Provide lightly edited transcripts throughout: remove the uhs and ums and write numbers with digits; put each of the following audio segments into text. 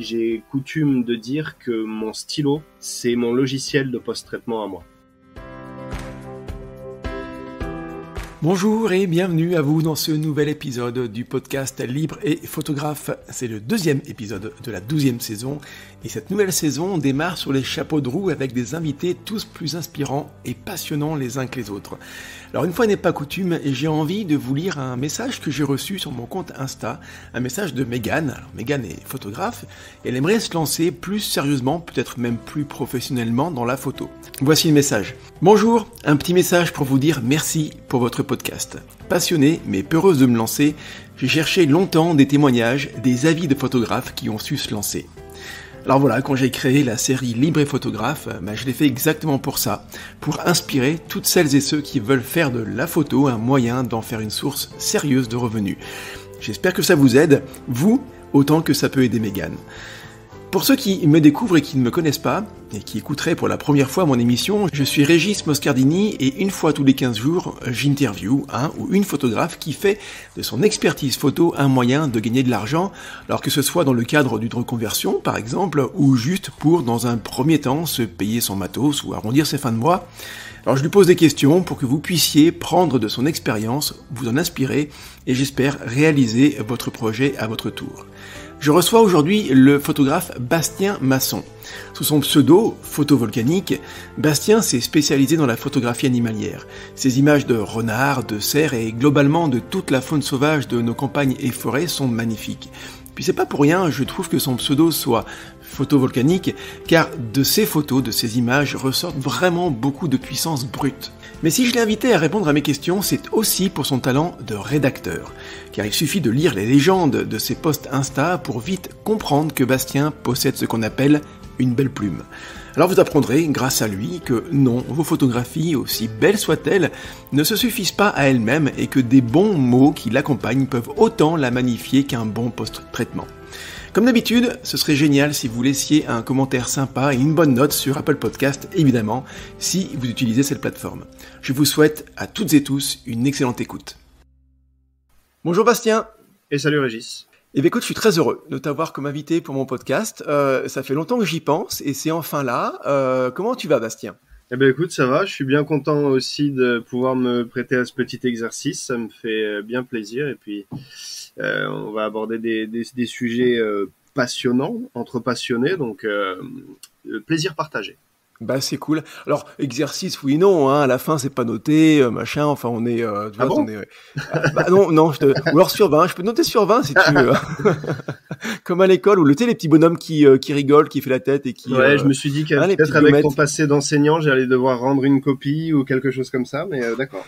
j'ai coutume de dire que mon stylo, c'est mon logiciel de post-traitement à moi. Bonjour et bienvenue à vous dans ce nouvel épisode du podcast Libre et Photographe. C'est le deuxième épisode de la 12e saison et cette nouvelle saison démarre sur les chapeaux de roue avec des invités tous plus inspirants et passionnants les uns que les autres. Alors une fois n'est pas coutume, j'ai envie de vous lire un message que j'ai reçu sur mon compte Insta, un message de Mégane. Alors Mégane est photographe et elle aimerait se lancer plus sérieusement, peut-être même plus professionnellement dans la photo. Voici le message. Bonjour, un petit message pour vous dire merci pour votre podcast. Passionnée mais peureuse de me lancer, j'ai cherché longtemps des témoignages, des avis de photographes qui ont su se lancer. Alors voilà, quand j'ai créé la série Libre et Photographe, je l'ai fait exactement pour ça, pour inspirer toutes celles et ceux qui veulent faire de la photo un moyen d'en faire une source sérieuse de revenus. J'espère que ça vous aide, vous, autant que ça peut aider Mégane. Pour ceux qui me découvrent et qui ne me connaissent pas, et qui écouteraient pour la première fois mon émission, je suis Régis Moscardini et une fois tous les 15 jours, j'interviewe un ou une photographe qui fait de son expertise photo un moyen de gagner de l'argent, alors que ce soit dans le cadre d'une reconversion par exemple, ou juste pour, dans un premier temps, se payer son matos ou arrondir ses fins de mois. Alors je lui pose des questions pour que vous puissiez prendre de son expérience, vous en inspirer et j'espère réaliser votre projet à votre tour. Je reçois aujourd'hui le photographe Bastien Masson. Sous son pseudo, Photovolcanique, Bastien s'est spécialisé dans la photographie animalière. Ses images de renards, de cerfs et globalement de toute la faune sauvage de nos campagnes et forêts sont magnifiques. Puis c'est pas pour rien, je trouve que son pseudo soit Photovolcanique, car de ces photos, de ces images ressortent vraiment beaucoup de puissance brute. Mais si je l'ai invité à répondre à mes questions, c'est aussi pour son talent de rédacteur. Car il suffit de lire les légendes de ses posts Insta pour vite comprendre que Bastien possède ce qu'on appelle une belle plume. Alors vous apprendrez, grâce à lui, que non, vos photographies, aussi belles soient-elles, ne se suffisent pas à elles-mêmes et que des bons mots qui l'accompagnent peuvent autant la magnifier qu'un bon post-traitement. Comme d'habitude, ce serait génial si vous laissiez un commentaire sympa et une bonne note sur Apple Podcast, évidemment, si vous utilisez cette plateforme. Je vous souhaite à toutes et tous une excellente écoute. Bonjour Bastien. Et salut Régis. Eh bien écoute, je suis très heureux de t'avoir comme invité pour mon podcast. Ça fait longtemps que j'y pense et c'est enfin là. Comment tu vas Bastien ? Eh bien écoute, ça va, je suis bien content aussi de pouvoir me prêter à ce petit exercice, ça me fait bien plaisir et puis on va aborder des sujets passionnants, entre passionnés, donc plaisir partagé. Bah c'est cool. Alors exercice oui non à la fin c'est pas noté machin enfin on est tu vois, ah bon on est non ou alors sur 20 je peux te noter sur 20 si tu veux. Comme à l'école où les petits bonhommes qui rigolent, qui fait la tête et qui je me suis dit que peut-être avec ton passé d'enseignant j'allais devoir rendre une copie ou quelque chose comme ça, mais d'accord.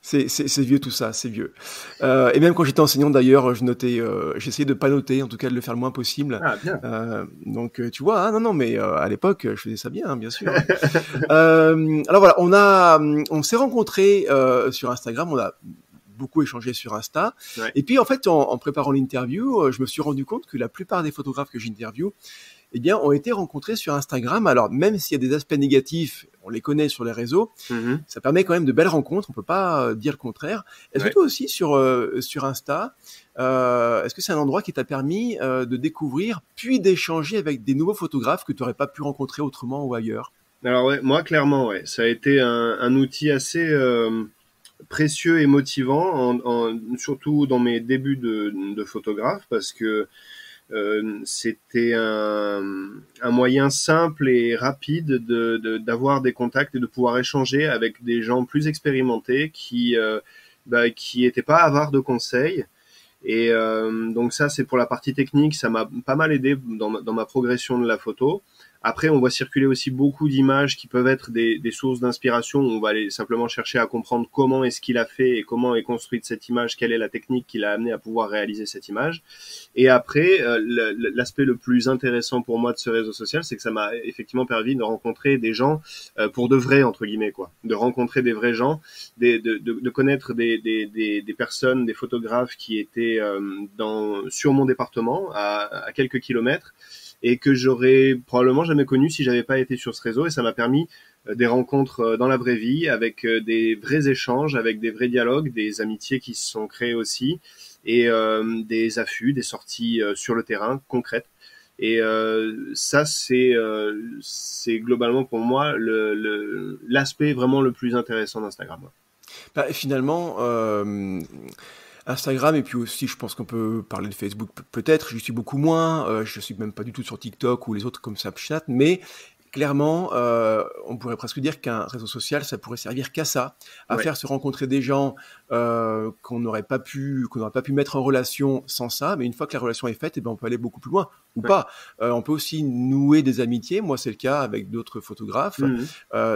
C'est vieux tout ça, c'est vieux. Et même quand j'étais enseignant d'ailleurs, je notais, j'essayais de pas noter, en tout cas de le faire le moins possible. Ah bien. Donc tu vois, non mais à l'époque je faisais ça bien, bien sûr. Alors voilà, on s'est rencontrés sur Instagram, on a beaucoup échangé sur Insta. Ouais. Et puis en fait, en préparant l'interview, je me suis rendu compte que la plupart des photographes que j'interviewe, eh bien, ont été rencontrés sur Instagram. Alors, même s'il y a des aspects négatifs, on les connaît sur les réseaux, ça permet quand même de belles rencontres, on peut pas dire le contraire. Est-ce que toi aussi, sur Insta, est-ce que c'est un endroit qui t'a permis de découvrir, puis d'échanger avec des nouveaux photographes que tu n'aurais pas pu rencontrer autrement ou ailleurs ? Alors ouais, moi clairement, ouais, ça a été un outil assez précieux et motivant, surtout dans mes débuts de photographe, parce que c'était un moyen simple et rapide d'avoir des contacts et de pouvoir échanger avec des gens plus expérimentés qui étaient pas avares de conseils. Et donc ça, c'est pour la partie technique, ça m'a pas mal aidé dans ma progression de la photo. Après, on voit circuler aussi beaucoup d'images qui peuvent être des sources d'inspiration. On va aller simplement chercher à comprendre comment est-ce qu'il a fait et comment est construite cette image, quelle est la technique qui l'a amené à pouvoir réaliser cette image. Et après, l'aspect le plus intéressant pour moi de ce réseau social, c'est que ça m'a effectivement permis de rencontrer des gens pour de vrais, entre guillemets, quoi. De rencontrer des vrais gens, de connaître des personnes, des photographes qui étaient sur mon département, à quelques kilomètres, et que j'aurais probablement jamais connu si j'avais pas été sur ce réseau. Et ça m'a permis des rencontres dans la vraie vie, avec des vrais échanges, avec des vrais dialogues, des amitiés qui se sont créées aussi, et des affûts, des sorties sur le terrain concrètes. Et ça, c'est globalement pour moi l'aspect vraiment le plus intéressant d'Instagram. Bah, finalement, Instagram, et puis aussi, je pense qu'on peut parler de Facebook peut-être, je suis beaucoup moins, je suis même pas du tout sur TikTok ou les autres comme Snapchat, mais clairement, on pourrait presque dire qu'un réseau social, ça pourrait servir qu'à ça, à Ouais. faire se rencontrer des gens qu'on n'aurait pas pu mettre en relation sans ça. Mais une fois que la relation est faite, eh ben, on peut aller beaucoup plus loin ou Ouais. pas. On peut aussi nouer des amitiés. Moi, c'est le cas avec d'autres photographes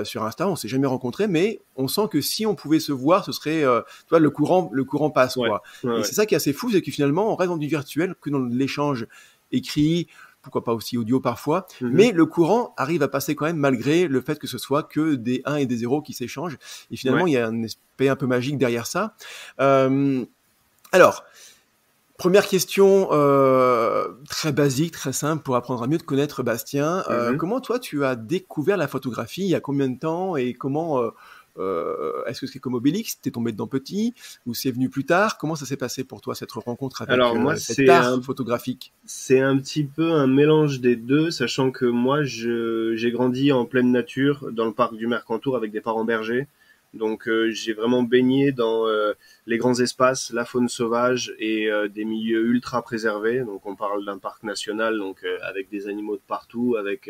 sur Insta. On s'est jamais rencontrés, mais on sent que si on pouvait se voir, ce serait, tu vois, le courant passe, Ouais. quoi. Ouais. Et c'est ça qui est assez fou, c'est que finalement, on reste dans du virtuel que dans l'échange écrit, pourquoi pas aussi audio parfois, mais le courant arrive à passer quand même malgré le fait que ce soit que des 1 et des 0 qui s'échangent. Et finalement, il y a un aspect un peu magique derrière ça. Alors, première question très basique, très simple pour apprendre à mieux te connaître, Bastien. Comment toi, tu as découvert la photographie? Il y a combien de temps et comment est-ce que c'est comme Obélix, t'es tombé dedans petit ou c'est venu plus tard? Comment ça s'est passé pour toi, cette rencontre avec Alors moi, cet art photographique? C'est un petit peu un mélange des deux, sachant que moi, j'ai grandi en pleine nature, dans le parc du Mercantour avec des parents bergers. Donc j'ai vraiment baigné dans les grands espaces, la faune sauvage et des milieux ultra préservés. Donc on parle d'un parc national, donc avec des animaux de partout, avec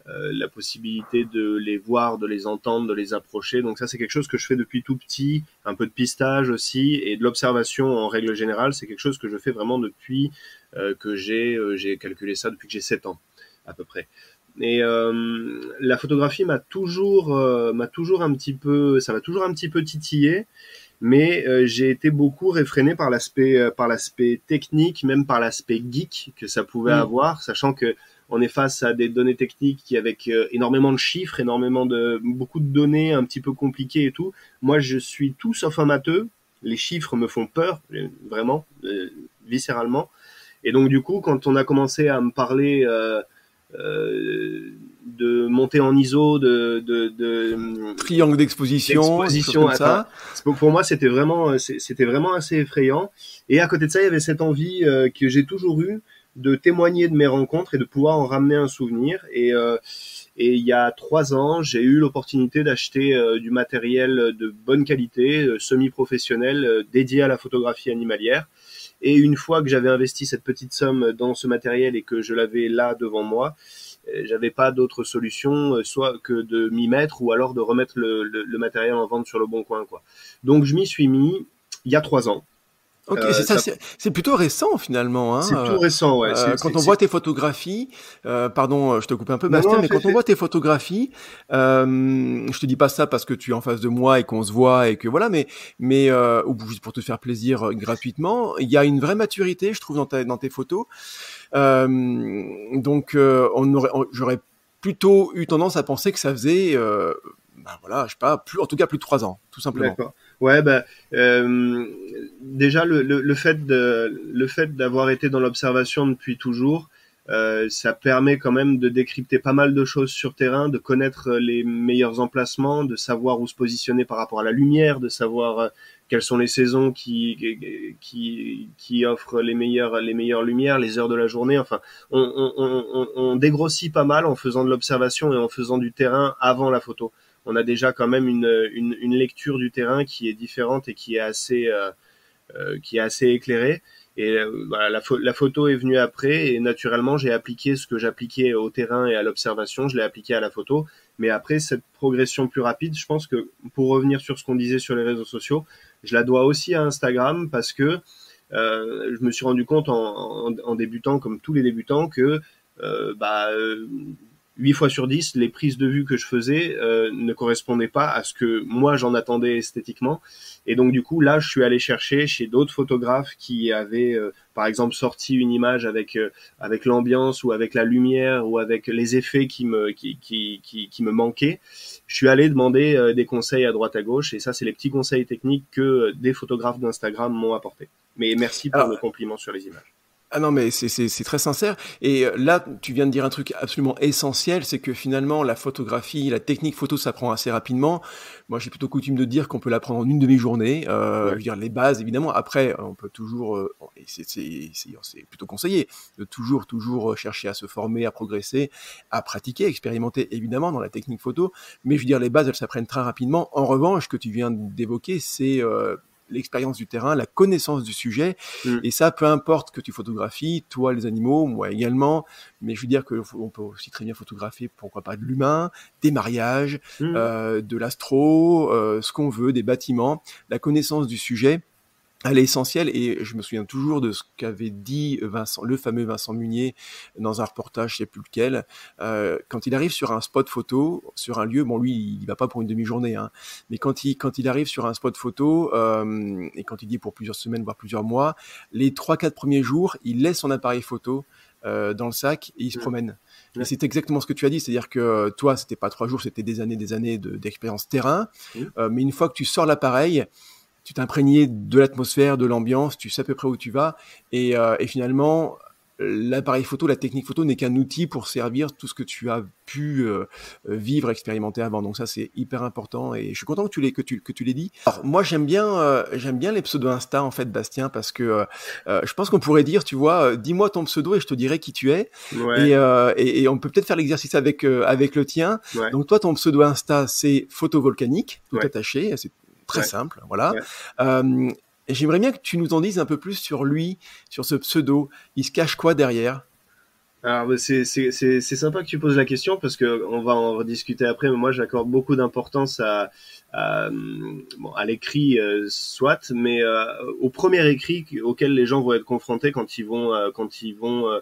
la possibilité de les voir, de les entendre, de les approcher. Donc ça, c'est quelque chose que je fais depuis tout petit, un peu de pistage aussi, et de l'observation en règle générale, c'est quelque chose que je fais vraiment depuis que j'ai calculé ça depuis que j'ai 7 ans, à peu près. Et la photographie m'a toujours un petit peu, ça m'a toujours un petit peu titillé, mais j'ai été beaucoup réfréné par l'aspect technique, même par l'aspect geek que ça pouvait avoir, sachant que on est face à des données techniques qui avec énormément de chiffres, beaucoup de données un petit peu compliquées et tout. Moi, je suis tout sauf un matheux. Les chiffres me font peur, vraiment, viscéralement. Et donc du coup, quand on a commencé à me parler de monter en ISO, triangle d'exposition, comme ça. Pour moi, c'était vraiment assez effrayant. Et à côté de ça, il y avait cette envie que j'ai toujours eue de témoigner de mes rencontres et de pouvoir en ramener un souvenir. Et il y a 3 ans, j'ai eu l'opportunité d'acheter du matériel de bonne qualité, semi-professionnel, dédié à la photographie animalière. Et une fois que j'avais investi cette petite somme dans ce matériel et que je l'avais là devant moi, j'avais pas d'autre solution, soit que de m'y mettre ou alors de remettre le matériel en vente sur le bon coin, quoi. Donc je m'y suis mis il y a 3 ans. Ok, c'est plutôt récent finalement. Hein. C'est tout récent, ouais. Quand on voit tes photographies, pardon, je te coupe un peu, Bastien, mais quand on voit tes photographies, je te dis pas ça parce que tu es en face de moi et qu'on se voit et que voilà, mais ou juste pour te faire plaisir gratuitement, il y a une vraie maturité, je trouve, dans tes photos. Donc, j'aurais plutôt eu tendance à penser que ça faisait, voilà, je sais pas, en tout cas plus de 3 ans, tout simplement. D'accord. Ouais, déjà le fait d'avoir été dans l'observation depuis toujours, ça permet quand même de décrypter pas mal de choses sur terrain, de connaître les meilleurs emplacements, de savoir où se positionner par rapport à la lumière, de savoir quelles sont les saisons qui offrent les meilleures lumières, les heures de la journée. Enfin, on dégrossit pas mal en faisant de l'observation et en faisant du terrain avant la photo. On a déjà quand même une lecture du terrain qui est différente et qui est assez éclairée. Et voilà, la photo est venue après et naturellement j'ai appliqué ce que j'appliquais au terrain et à l'observation, je l'ai appliqué à la photo. Mais après cette progression plus rapide, je pense que pour revenir sur ce qu'on disait sur les réseaux sociaux, je la dois aussi à Instagram parce que je me suis rendu compte en débutant, comme tous les débutants, que 8 fois sur 10, les prises de vue que je faisais ne correspondaient pas à ce que moi j'en attendais esthétiquement. Et donc du coup, là, je suis allé chercher chez d'autres photographes qui avaient, par exemple, sorti une image avec l'ambiance ou avec la lumière ou avec les effets qui me manquaient. Je suis allé demander des conseils à droite à gauche. Et ça, c'est les petits conseils techniques que des photographes d'Instagram m'ont apporté. Mais merci pour le compliment sur les images. Ah non, mais c'est très sincère. Et là, tu viens de dire un truc absolument essentiel, c'est que finalement, la photographie, la technique photo s'apprend assez rapidement. Moi, j'ai plutôt coutume de dire qu'on peut l'apprendre en une demi-journée. Je veux dire, les bases, évidemment. Après, on peut toujours, et c'est plutôt conseillé, de toujours chercher à se former, à progresser, à pratiquer, à expérimenter, évidemment, dans la technique photo. Mais je veux dire, les bases, elles s'apprennent très rapidement. En revanche, ce que tu viens d'évoquer, c'est l'expérience du terrain, la connaissance du sujet, et ça, peu importe que tu photographies, toi, les animaux, moi également, mais je veux dire que on peut aussi très bien photographier, pourquoi pas, de l'humain, des mariages, de l'astro, ce qu'on veut, des bâtiments, la connaissance du sujet. Elle est essentielle, et je me souviens toujours de ce qu'avait dit Vincent, le fameux Vincent Munier, dans un reportage, je sais plus lequel, quand il arrive sur un spot photo, sur un lieu, bon lui il va pas pour une demi-journée, hein, mais quand il arrive sur un spot photo, et quand il dit pour plusieurs semaines voire plusieurs mois, les 3-4 premiers jours, il laisse son appareil photo dans le sac et il se promène. Et c'est exactement ce que tu as dit, c'est-à-dire que toi c'était pas 3 jours, c'était des années d'expérience terrain, mais une fois que tu sors l'appareil, tu t'es imprégné de l'atmosphère, de l'ambiance, tu sais à peu près où tu vas, et finalement, l'appareil photo, la technique photo n'est qu'un outil pour servir tout ce que tu as pu vivre, expérimenter avant. Donc ça, c'est hyper important, et je suis content que tu l'aies dit. Alors moi, j'aime bien les pseudos Insta, en fait, Bastien, parce que je pense qu'on pourrait dire, tu vois, dis-moi ton pseudo et je te dirai qui tu es. Et on peut peut-être faire l'exercice avec le tien. Donc toi, ton pseudo Insta, c'est photovolcanique, tout attaché. C'est très simple, voilà. Et j'aimerais bien que tu nous en dises un peu plus sur lui, sur ce pseudo. Il se cache quoi derrière? Alors c'est sympa que tu poses la question, parce que on va en rediscuter après, mais moi j'accorde beaucoup d'importance à l'écrit, soit, mais au premier écrit auquel les gens vont être confrontés quand ils vont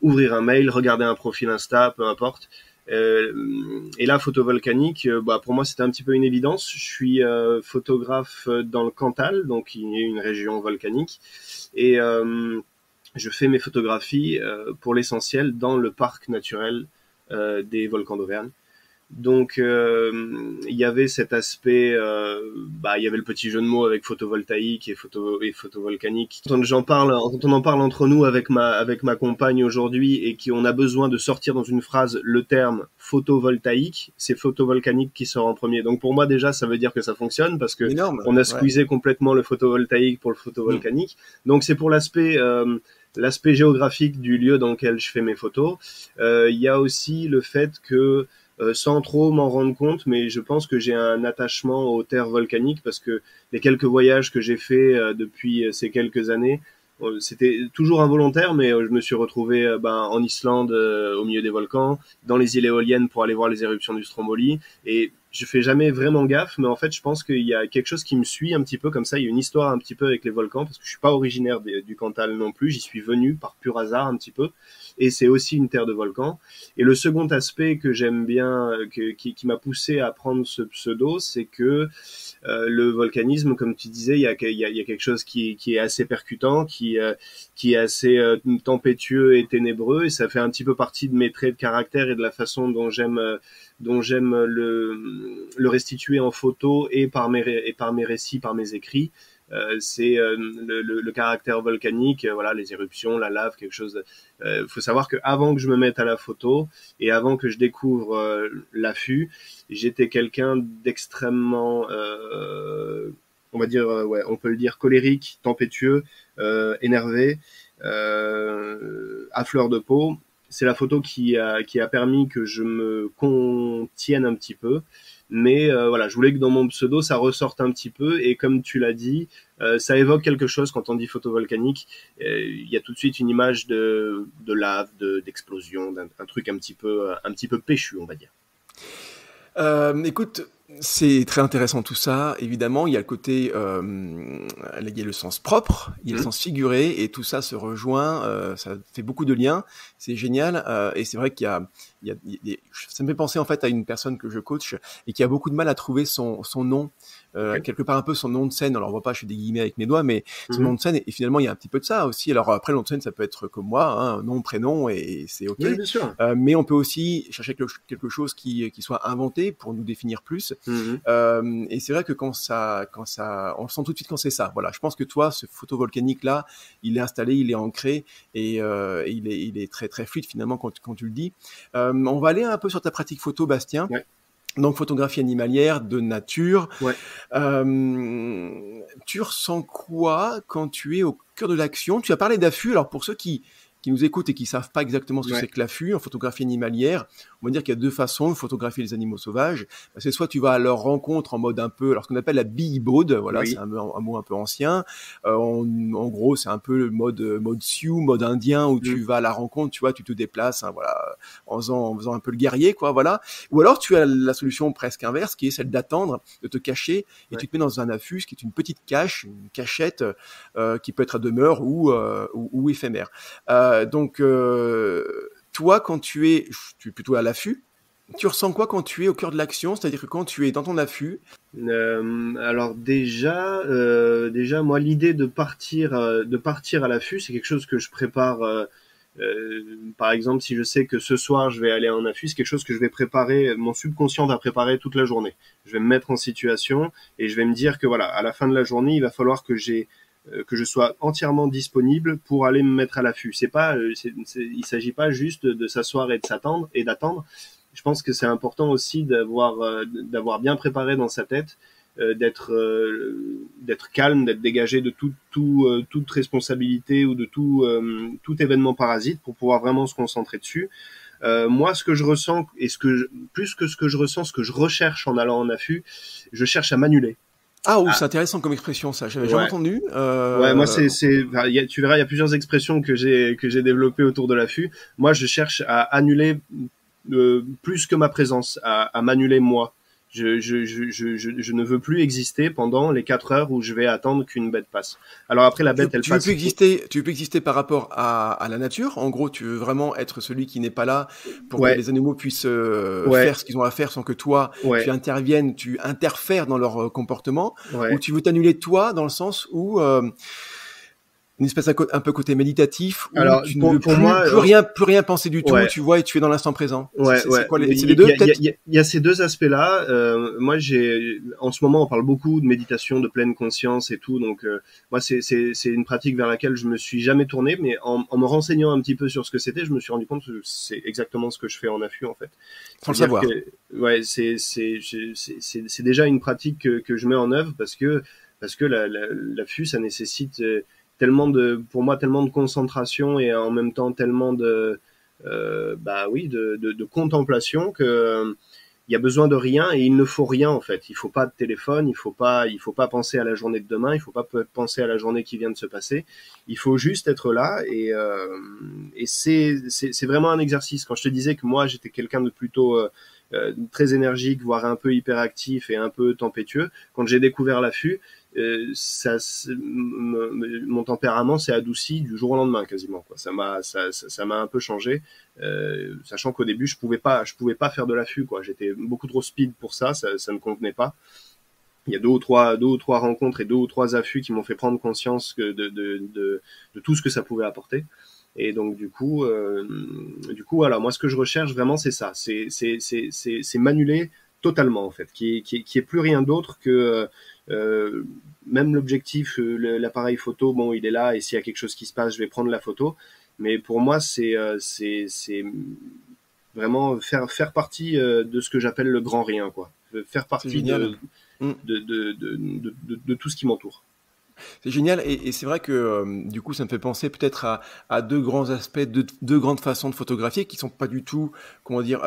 ouvrir un mail, regarder un profil Insta, peu importe. Et là, photovolcanique, pour moi, c'était un petit peu une évidence. Je suis photographe dans le Cantal, donc il y a une région volcanique, et je fais mes photographies pour l'essentiel dans le parc naturel des volcans d'Auvergne. Donc il y avait cet aspect, il y avait le petit jeu de mots avec photovoltaïque et photovolcanique. Quand on en parle entre nous avec ma compagne aujourd'hui, et qu'on a besoin de sortir dans une phrase le terme photovoltaïque, c'est photovolcanique qui sort en premier. Donc pour moi déjà, ça veut dire que ça fonctionne, parce que on a squeezé complètement le photovoltaïque pour le photovolcanique. Donc c'est pour l'aspect géographique du lieu dans lequel je fais mes photos. Il y a aussi le fait que sans trop m'en rendre compte, mais je pense que j'ai un attachement aux terres volcaniques, parce que les quelques voyages que j'ai faits depuis ces quelques années, c'était toujours involontaire, mais je me suis retrouvé en Islande, au milieu des volcans, dans les îles éoliennes pour aller voir les éruptions du Stromboli, et je fais jamais vraiment gaffe, mais en fait je pense qu'il y a quelque chose qui me suit un petit peu comme ça. Il y a une histoire un petit peu avec les volcans, parce que je suis pas originaire du Cantal non plus, j'y suis venu par pur hasard un petit peu, et c'est aussi une terre de volcans. Et le second aspect que j'aime bien, qui m'a poussé à prendre ce pseudo, c'est que le volcanisme, comme tu disais, il y a quelque chose qui est assez percutant, qui est assez tempétueux et ténébreux, et ça fait un petit peu partie de mes traits de caractère et de la façon dont j'aime le restituer en photo, et par mes récits, par mes écrits. C'est le caractère volcanique, les éruptions, la lave, quelque chose. Faut savoir que avant que je me mette à la photo, et avant que je découvre l'affût, j'étais quelqu'un d'extrêmement, on va dire, on peut le dire, colérique, tempétueux, énervé, à fleur de peau. C'est la photo qui a permis que je me contienne un petit peu. Mais je voulais que dans mon pseudo ça ressorte un petit peu, et comme tu l'as dit, ça évoque quelque chose. Quand on dit photovolcanique, il y a tout de suite une image de lave, d'explosion, d'un truc un petit peu péchu, on va dire. Écoute, c'est très intéressant tout ça. Évidemment, il y a le côté, il y a le sens propre, il y a le sens figuré, et tout ça se rejoint. Ça fait beaucoup de liens. C'est génial. Et c'est vrai qu'il y a, ça me fait penser en fait à une personne que je coach et qui a beaucoup de mal à trouver son nom. Quelque part un peu son nom de scène. Alors on voit pas, je fais des guillemets avec mes doigts, mais son nom de scène, et finalement il y a un petit peu de ça aussi. Alors après, le nom de scène, ça peut être comme moi, nom, prénom, et c'est ok. Oui, bien sûr. Mais on peut aussi chercher quelque chose qui soit inventé pour nous définir plus. Et c'est vrai que quand ça, on sent tout de suite quand c'est ça. Voilà, je pense que toi, ce photovolcanique là, il est installé, il est ancré et il est très très fluide finalement quand tu le dis. On va aller un peu sur ta pratique photo, Bastien. Ouais. Donc photographie animalière, de nature. Ouais. Tu ressens quoi quand tu es au cœur de l'action? Tu as parlé d'affût. Alors pour ceux qui nous écoutent et qui savent pas exactement ce que c'est que l'affût en photographie animalière, on va dire qu'il y a deux façons de photographier les animaux sauvages. C'est soit tu vas à leur rencontre en mode un peu, alors ce qu'on appelle la bee-mode, voilà, c'est un mot un peu ancien. En gros, c'est un peu le mode Sioux, mode indien, où tu vas à la rencontre, tu vois, tu te déplaces, hein, voilà, en faisant un peu le guerrier, quoi, voilà. Ou alors tu as la solution presque inverse, qui est celle d'attendre, de te cacher, et tu te mets dans un affût, qui est une petite cache, une cachette, qui peut être à demeure ou éphémère. Donc, toi, quand tu es plutôt à l'affût, tu ressens quoi quand tu es au cœur de l'action? C'est-à-dire que quand tu es dans ton affût? Alors déjà, moi, l'idée de partir à l'affût, c'est quelque chose que je prépare. Par exemple, si je sais que ce soir je vais aller en affût, c'est quelque chose que je vais préparer. Mon subconscient va préparer toute la journée. Je vais me mettre en situation et je vais me dire que voilà, à la fin de la journée, il va falloir que je sois entièrement disponible pour aller me mettre à l'affût. Il s'agit pas juste de s'asseoir et d'attendre. Je pense que c'est important aussi d'avoir bien préparé dans sa tête, d'être calme, d'être dégagé de toute responsabilité ou de tout événement parasite pour pouvoir vraiment se concentrer dessus. Moi, ce que je ressens plus que ce que je ressens, ce que je recherche en allant en affût, je cherche à m'annuler. C'est intéressant comme expression, ça. J'avais jamais entendu. Ouais, moi tu verras, il y a plusieurs expressions que j'ai développées autour de l'affût. Moi, je cherche à annuler plus que ma présence, à m'annuler moi. Je ne veux plus exister pendant les 4 heures où je vais attendre qu'une bête passe. Alors après, la bête, elle passe. Tu veux plus exister par rapport à la nature. En gros, tu veux vraiment être celui qui n'est pas là pour que les animaux puissent faire ce qu'ils ont à faire sans que toi, tu interviennes, tu interfères dans leur comportement. Ou tu veux t'annuler toi dans le sens où une espèce un peu côté méditatif où tu ne veux plus rien penser du tout, tu vois, et tu es dans l'instant présent. C'est quoi c'est les deux, peut-être? Il y a ces deux aspects-là. Moi, en ce moment, on parle beaucoup de méditation, de pleine conscience et tout. Donc, moi, c'est une pratique vers laquelle je me suis jamais tourné, mais en me renseignant un petit peu sur ce que c'était, je me suis rendu compte que c'est exactement ce que je fais en affût, en fait. Sans le savoir. C'est déjà une pratique que je mets en œuvre parce que l'affût, ça nécessite pour moi tellement de concentration et en même temps tellement de contemplation que il y a besoin de rien et il ne faut rien en fait. Il faut pas de téléphone, il faut pas penser à la journée de demain, il faut pas penser à la journée qui vient de se passer. Il faut juste être là et c'est vraiment un exercice. Quand je te disais que moi j'étais quelqu'un de plutôt très énergique, voire un peu hyperactif et un peu tempétueux, quand j'ai découvert l'affût, mon tempérament s'est adouci du jour au lendemain quasiment, quoi. Ça m'a un peu changé, sachant qu'au début je pouvais pas faire de l'affût, quoi. J'étais beaucoup trop speed pour ça ne convenait pas. Il y a deux ou trois rencontres et 2 ou 3 affûts qui m'ont fait prendre conscience de tout ce que ça pouvait apporter. Et donc du coup voilà, moi ce que je recherche vraiment c'est ça, c'est m'annuler totalement en fait, qui est plus rien d'autre que même l'objectif, l'appareil photo, bon il est là et s'il y a quelque chose qui se passe, je vais prendre la photo. Mais pour moi c'est vraiment faire partie de ce que j'appelle le grand rien, quoi. Faire partie de tout ce qui m'entoure. C'est génial et c'est vrai que du coup ça me fait penser peut-être à deux grands aspects, deux grandes façons de photographier qui sont pas du tout, comment dire,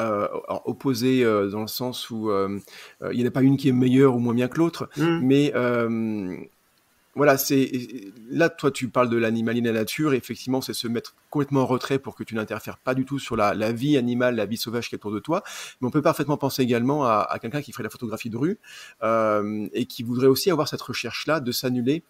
opposées dans le sens où il y en a pas une qui est meilleure ou moins bien que l'autre, mais voilà, là toi tu parles de l'animal et de la nature, et effectivement c'est se mettre complètement en retrait pour que tu n'interfères pas du tout sur la vie animale, la vie sauvage qui est autour de toi. Mais on peut parfaitement penser également à quelqu'un qui ferait la photographie de rue et qui voudrait aussi avoir cette recherche-là de s'annuler.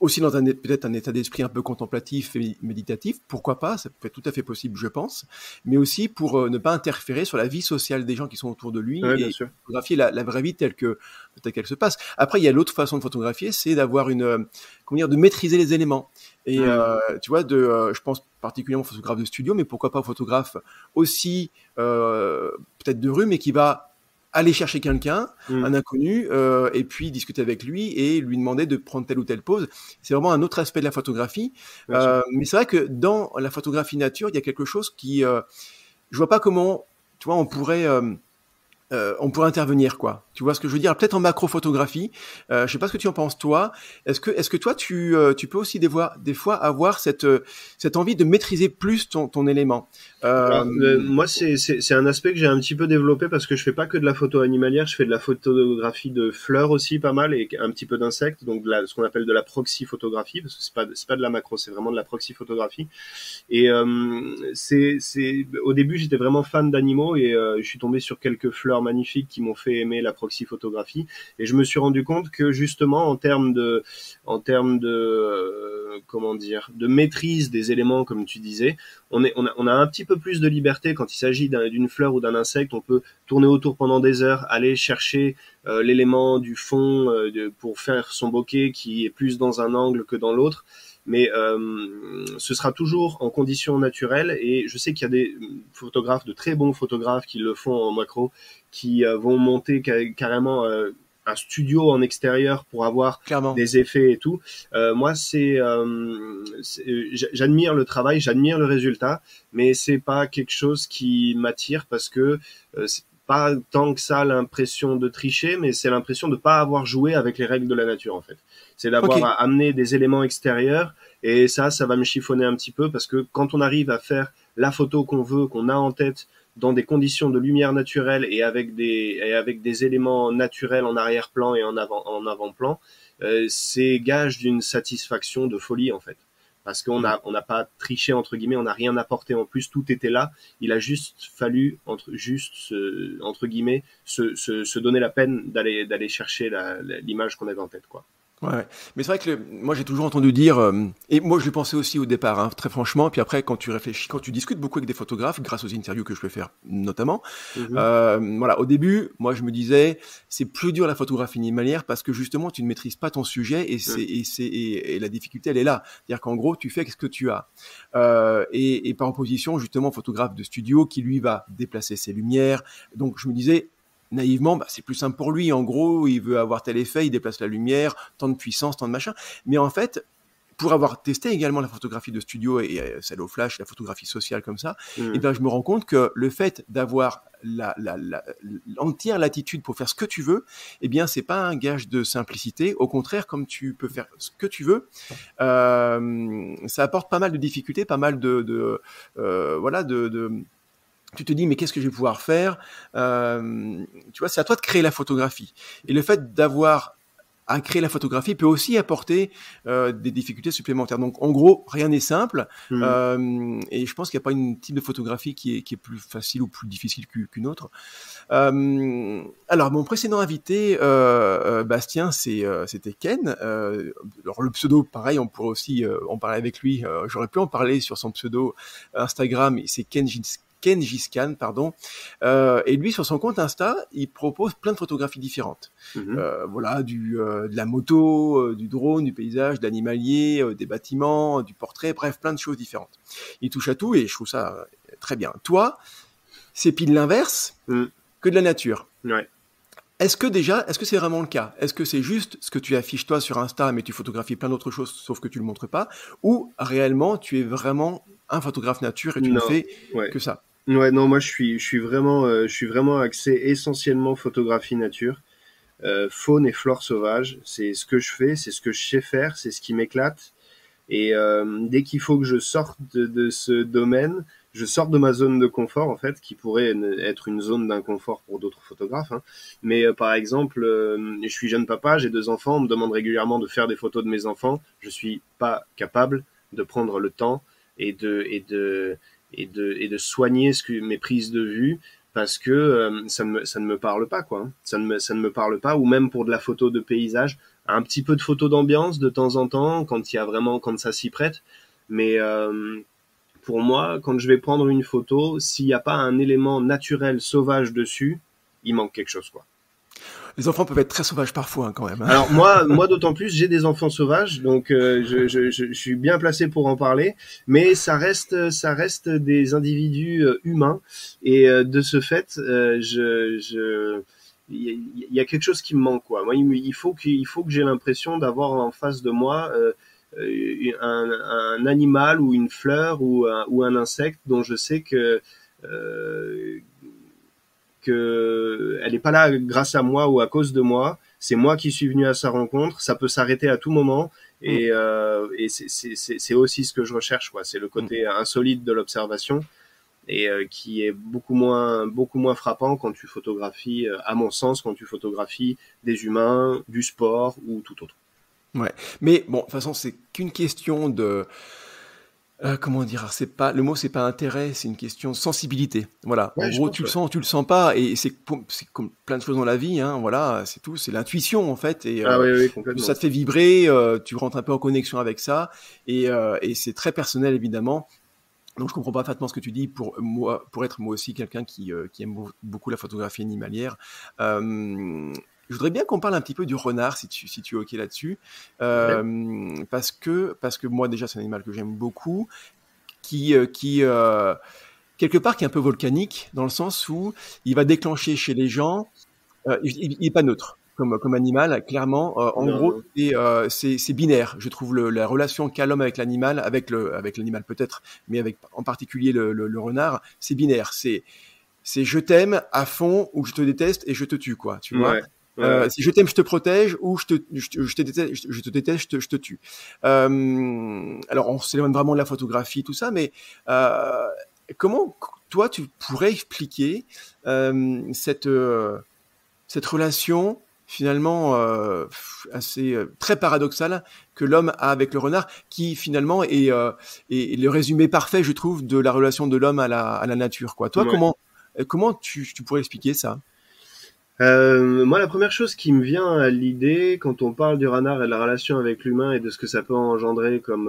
Aussi dans peut-être un état d'esprit un peu contemplatif et méditatif, pourquoi pas, ça peut être tout à fait possible, je pense, mais aussi pour ne pas interférer sur la vie sociale des gens qui sont autour de lui et photographier la vraie vie telle qu'elle se passe. Après, il y a l'autre façon de photographier, c'est d'avoir de maîtriser les éléments. Et tu vois, je pense particulièrement aux photographes de studio, mais pourquoi pas aux photographes aussi peut-être de rue, mais qui va aller chercher quelqu'un, Mm. un inconnu, et puis discuter avec lui et lui demander de prendre telle ou telle pose. C'est vraiment un autre aspect de la photographie. Bien sûr. Mais c'est vrai que dans la photographie nature, il y a quelque chose qui, je vois pas comment, tu vois, on pourrait intervenir, quoi. Tu vois ce que je veux dire? Peut-être en macrophotographie. Je sais pas ce que tu en penses, toi. Est-ce que toi, tu peux aussi des fois avoir cette envie de maîtriser plus ton élément. Alors, moi, c'est un aspect que j'ai un petit peu développé parce que je fais pas que de la photo animalière, je fais de la photographie de fleurs aussi pas mal et un petit peu d'insectes, donc ce qu'on appelle de la proxy photographie, parce que c'est pas de la macro, c'est vraiment de la proxy photographie. Et au début, j'étais vraiment fan d'animaux et je suis tombé sur quelques fleurs magnifiques qui m'ont fait aimer la proxy photographie. Et je me suis rendu compte que justement, en termes de comment dire, de maîtrise des éléments, comme tu disais, on a un petit peu plus de liberté quand il s'agit d'une fleur ou d'un insecte. On peut tourner autour pendant des heures, aller chercher l'élément du fond pour faire son bokeh qui est plus dans un angle que dans l'autre. Mais ce sera toujours en conditions naturelles et je sais qu'il y a des photographes, de très bons photographes qui le font en macro, qui vont monter carrément un studio en extérieur pour avoir Clairement. des effets et tout. Moi, j'admire le travail, j'admire le résultat, mais c'est pas quelque chose qui m'attire parce que c'est pas tant que ça l'impression de tricher, mais c'est l'impression de pas avoir joué avec les règles de la nature en fait. C'est d'avoir Ok. amené des éléments extérieurs et ça va me chiffonner un petit peu parce que quand on arrive à faire la photo qu'on veut, qu'on a en tête dans des conditions de lumière naturelle et avec des éléments naturels en arrière-plan et en avant-plan, c'est gage d'une satisfaction de folie en fait. Parce on n'a pas triché entre guillemets, on n'a rien apporté en plus, tout était là. Il a juste fallu entre guillemets se donner la peine d'aller chercher l'image qu'on avait en tête quoi. Ouais, ouais. Mais c'est vrai que moi j'ai toujours entendu dire, et moi je le pensais aussi au départ, hein, très franchement, puis après quand tu réfléchis, quand tu discutes beaucoup avec des photographes, grâce aux interviews que je peux faire notamment, Mm-hmm. voilà, au début, moi je me disais, c'est plus dur la photographie animalière parce que justement tu ne maîtrises pas ton sujet et la difficulté elle est là, c'est-à-dire qu'en gros tu fais ce que tu as, et par opposition justement au photographe de studio qui lui va déplacer ses lumières, donc je me disais naïvement, bah, c'est plus simple pour lui. En gros, il veut avoir tel effet, il déplace la lumière, tant de puissance, tant de machin. Mais en fait, pour avoir testé également la photographie de studio et celle au flash, la photographie sociale comme ça, et ben je me rends compte que le fait d'avoir l'entière latitude pour faire ce que tu veux, eh bien c'est pas un gage de simplicité. Au contraire, comme tu peux faire ce que tu veux, ça apporte pas mal de difficultés, pas mal voilà de tu te dis mais qu'est-ce que je vais pouvoir faire, tu vois, c'est à toi de créer la photographie et le fait d'avoir à créer la photographie peut aussi apporter des difficultés supplémentaires. Donc en gros rien n'est simple, et je pense qu'il n'y a pas une type de photographie qui est plus facile ou plus difficile qu'une autre. Alors mon précédent invité Bastien c'était Ken, alors le pseudo pareil on pourrait aussi en parler avec lui, j'aurais pu en parler sur son pseudo Instagram, c'est Ken Giscan, pardon. Et lui, sur son compte Insta, il propose plein de photographies différentes. Voilà, de la moto, du drone, du paysage, de l'animalier, des bâtiments, du portrait, bref, plein de choses différentes. Il touche à tout et je trouve ça très bien. Toi, c'est pile l'inverse que de la nature. Ouais. Est-ce que c'est vraiment le cas? Est-ce que c'est juste ce que tu affiches toi sur Insta, mais tu photographies plein d'autres choses, sauf que tu le montres pas? Ou réellement, tu es vraiment un photographe nature et tu ne fais que ça? Ouais, non, moi je suis vraiment axé essentiellement photographie nature, faune et flore sauvage. C'est ce que je fais, c'est ce que je sais faire, c'est ce qui m'éclate. Et dès qu'il faut que je sorte de ce domaine, je sors de ma zone de confort en fait, qui pourrait être une zone d'inconfort pour d'autres photographes. Hein. Mais par exemple, je suis jeune papa, j'ai 2 enfants, on me demande régulièrement de faire des photos de mes enfants. Je suis pas capable de prendre le temps et de soigner mes prises de vue parce que ça ne me parle pas quoi. Ça ne me parle pas, ou même pour de la photo de paysage, un petit peu de photo d'ambiance de temps en temps quand ça s'y prête, mais pour moi quand je vais prendre une photo, s'il n'y a pas un élément naturel sauvage dessus, il manque quelque chose quoi. Les enfants peuvent être très sauvages parfois hein, quand même. Hein. Alors moi d'autant plus, j'ai des enfants sauvages, donc je suis bien placé pour en parler. Mais ça reste des individus humains, et de ce fait, il y a quelque chose qui me manque, quoi. Moi, il faut que j'ai l'impression d'avoir en face de moi un animal ou une fleur ou un insecte dont je sais euh, que elle n'est pas là grâce à moi ou à cause de moi. C'est moi qui suis venu à sa rencontre. Ça peut s'arrêter à tout moment. Et c'est aussi ce que je recherche, quoi. C'est le côté insolite de l'observation et qui est beaucoup moins frappant quand tu photographies, à mon sens, quand tu photographies des humains, du sport ou tout autre. Ouais. Mais bon, de toute façon, c'est qu'une question de comment dire, alors le mot c'est pas intérêt, c'est une question de sensibilité. Voilà. En Ouais, je gros, pense, tu le ouais. sens, tu le sens pas, et c'est comme plein de choses dans la vie, hein. Voilà, c'est tout, c'est l'intuition en fait, et Ah oui, oui, ça complètement. te fait vibrer, tu rentres un peu en connexion avec ça, et c'est très personnel évidemment. Donc je comprends parfaitement ce que tu dis. Pour moi, pour être moi aussi quelqu'un qui aime beaucoup la photographie animalière. Je voudrais bien qu'on parle un petit peu du renard, si tu es OK là-dessus. Ouais. Parce que moi, déjà, c'est un animal que j'aime beaucoup, qui quelque part, qui est un peu volcanique, dans le sens où il va déclencher chez les gens, il est pas neutre comme animal, clairement. En Non, gros, non. c'est binaire. Je trouve la relation qu'a l'homme avec l'animal, avec l'animal peut-être, mais avec en particulier le renard, c'est binaire. C'est je t'aime à fond, ou je te déteste et je te tue, quoi. Tu vois. Ouais. Ouais, ouais. Si je t'aime, je te protège, ou je te déteste, je te déteste, je te tue. Alors, on s'éloigne vraiment de la photographie, tout ça, mais comment toi tu pourrais expliquer cette relation finalement assez très paradoxale que l'homme a avec le renard, qui finalement est le résumé parfait, je trouve, de la relation de l'homme à la nature, quoi. Toi, Ouais. comment tu pourrais expliquer ça? Moi, la première chose qui me vient à l'idée quand on parle du renard et de la relation avec l'humain et de ce que ça peut engendrer comme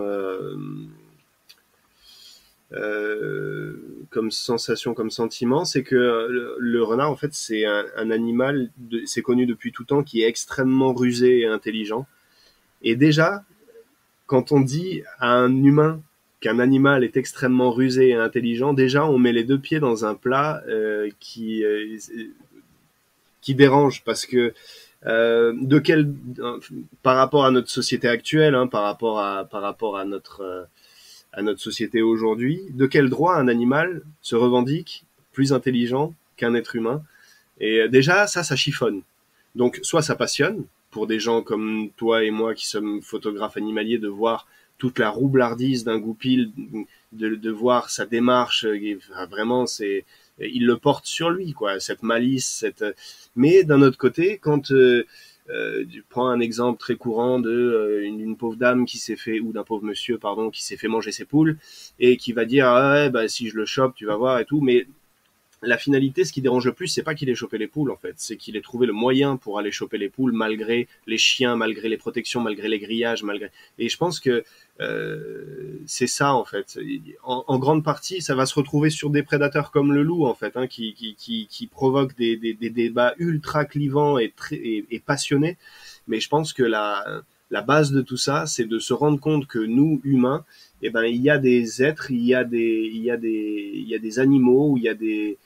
sensation, comme sentiment, c'est que le renard, en fait, c'est un animal, c'est connu depuis tout temps, qui est extrêmement rusé et intelligent. Et déjà, quand on dit à un humain qu'un animal est extrêmement rusé et intelligent, déjà, on met les deux pieds dans un plat qui dérange parce que par rapport à notre société actuelle, hein, par rapport à notre société aujourd'hui, de quel droit un animal se revendique plus intelligent qu'un être humain? Et déjà ça chiffonne. Donc soit ça passionne pour des gens comme toi et moi qui sommes photographes animaliers, de voir toute la roublardise d'un goupil, de voir sa démarche, enfin, vraiment c'est il le porte sur lui, quoi, cette malice, mais d'un autre côté, quand tu prends un exemple très courant d'une pauvre dame qui s'est fait, ou d'un pauvre monsieur, pardon, qui s'est fait manger ses poules, et qui va dire, ah ouais, bah, si je le chope, tu vas voir et tout, mais la finalité, ce qui dérange le plus, c'est pas qu'il ait chopé les poules, en fait. C'est qu'il ait trouvé le moyen pour aller choper les poules, malgré les chiens, malgré les protections, malgré les grillages, malgré. Et je pense que c'est ça, en fait. En grande partie, ça va se retrouver sur des prédateurs comme le loup, en fait, hein, qui provoquent des débats ultra clivants et passionnés. Mais je pense que la base de tout ça, c'est de se rendre compte que nous, humains, eh ben, il y a des êtres, il y a des animaux, il y a des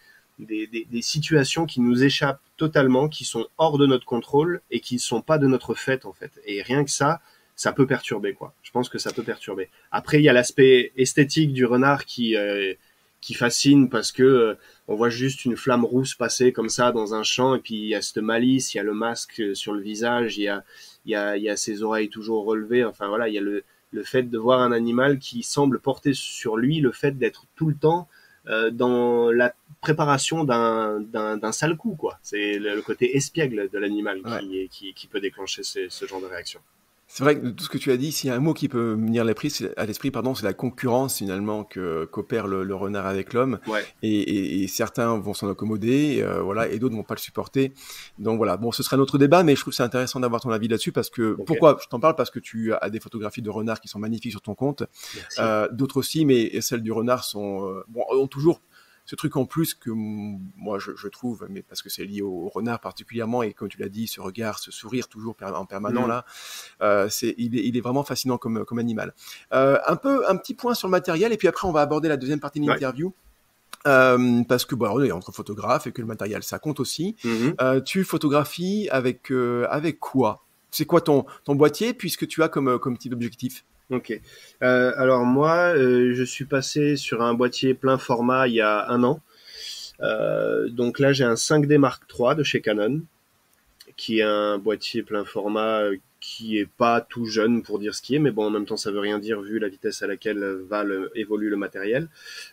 situations qui nous échappent totalement, qui sont hors de notre contrôle et qui ne sont pas de notre fait, en fait. Et rien que ça peut perturber, quoi. Je pense que ça peut perturber. Après, il y a l'aspect esthétique du renard qui fascine parce que on voit juste une flamme rousse passer comme ça dans un champ, et puis il y a cette malice, il y a le masque sur le visage, il y a ses oreilles toujours relevées. Enfin voilà, il y a le fait de voir un animal qui semble porter sur lui le fait d'être tout le temps dans la préparation d'un sale coup, quoi. C'est le côté espiègle de l'animal Ouais. qui peut déclencher ce genre de réaction. C'est vrai que de tout ce que tu as dit, s'il y a un mot qui peut me venir à l'esprit, pardon, c'est la concurrence finalement qu'opère le renard avec l'homme. Ouais, Et certains vont s'en accommoder, voilà, et d'autres vont pas le supporter. Donc voilà, bon, ce sera notre débat, mais je trouve que c'est intéressant d'avoir ton avis là-dessus, parce que ok, pourquoi je t'en parle? Parce que tu as des photographies de renards qui sont magnifiques sur ton compte, merci. d'autres aussi, mais celles du renard ont toujours ce truc en plus que moi je trouve, mais parce que c'est lié au renard particulièrement, et comme tu l'as dit, ce regard, ce sourire toujours en permanent Mm. là, il est vraiment fascinant comme animal. Un petit point sur le matériel, et puis après on va aborder la deuxième partie de Ouais, l'interview. Parce que on est entre photographes et que le matériel ça compte aussi. Tu photographies avec quoi? C'est quoi ton boîtier puisque tu as comme type d'objectif? Ok. Alors moi, je suis passé sur un boîtier plein format il y a un an. Donc là, j'ai un 5D Mark III de chez Canon, qui est un boîtier plein format qui est pas tout jeune pour dire ce qui est, mais bon, en même temps, ça veut rien dire vu la vitesse à laquelle évolue le matériel.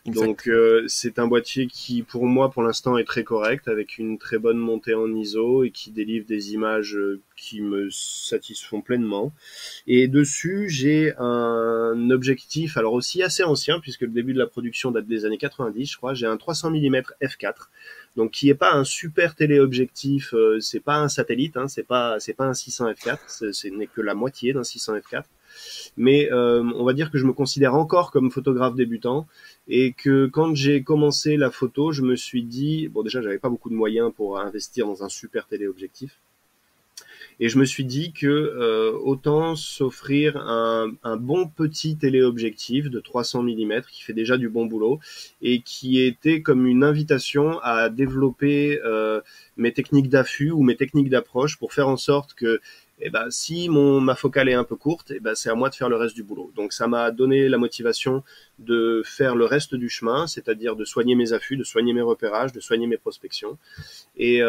Exact. Donc, c'est un boîtier qui, pour moi, pour l'instant, est très correct, avec une très bonne montée en ISO et qui délivre des images qui me satisfont pleinement. Et dessus, j'ai un objectif, alors aussi assez ancien, puisque le début de la production date des années 90, je crois. J'ai un 300 mm f4. Donc qui est pas un super téléobjectif, c'est pas un satellite, hein, c'est pas un 600 f4, ce n'est que la moitié d'un 600 f4. Mais on va dire que je me considère encore comme photographe débutant et que quand j'ai commencé la photo, je me suis dit, bon déjà j'avais pas beaucoup de moyens pour investir dans un super téléobjectif. Et je me suis dit que autant s'offrir un bon petit téléobjectif de 300 mm qui fait déjà du bon boulot et qui était comme une invitation à développer mes techniques d'affût ou mes techniques d'approche pour faire en sorte que si ma focale est un peu courte, c'est à moi de faire le reste du boulot. Donc ça m'a donné la motivation de faire le reste du chemin, c'est-à-dire de soigner mes affûts, de soigner mes repérages, de soigner mes prospections. Et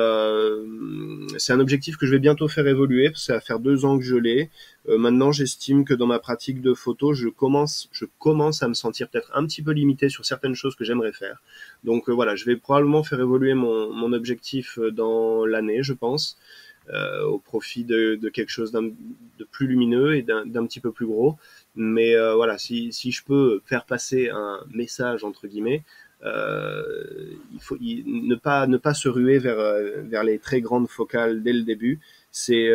c'est un objectif que je vais bientôt faire évoluer, parce que ça va faire 2 ans que je l'ai. Maintenant, j'estime que dans ma pratique de photo, je commence à me sentir peut-être un petit peu limité sur certaines choses que j'aimerais faire. Donc voilà, je vais probablement faire évoluer mon objectif dans l'année, je pense. Au profit de quelque chose de plus lumineux et d'un petit peu plus gros. Mais voilà, si je peux faire passer un message entre guillemets, il faut ne pas se ruer vers les très grandes focales dès le début. C'est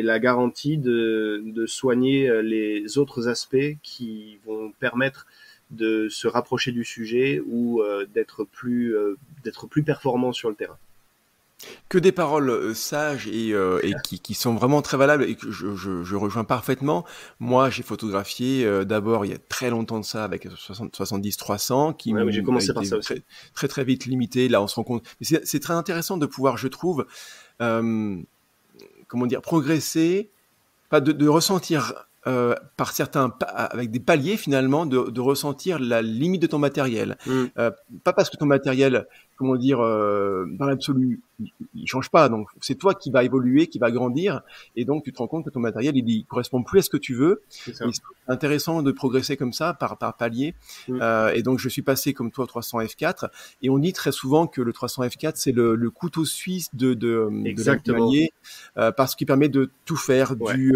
la garantie de soigner les autres aspects qui vont permettre de se rapprocher du sujet ou d'être plus performant sur le terrain. Que des paroles sages et qui sont vraiment très valables et que je rejoins parfaitement. Moi, j'ai photographié d'abord il y a très longtemps de ça avec 70-300 qui ouais, j'ai commencé par ça aussi. Très, très très vite limité. Là, on se rend compte. Mais c'est très intéressant de pouvoir, je trouve, progresser, pas de ressentir par certains avec des paliers finalement de ressentir la limite de ton matériel. Pas parce que ton matériel dans l'absolu il change pas, donc c'est toi qui va évoluer, qui va grandir, et donc tu te rends compte que ton matériel il correspond plus à ce que tu veux. C'est intéressant de progresser comme ça par palier. Et donc je suis passé comme toi au 300 f4 et on dit très souvent que le 300 f4 c'est le couteau suisse de l'animalier parce qu'il permet de tout faire, du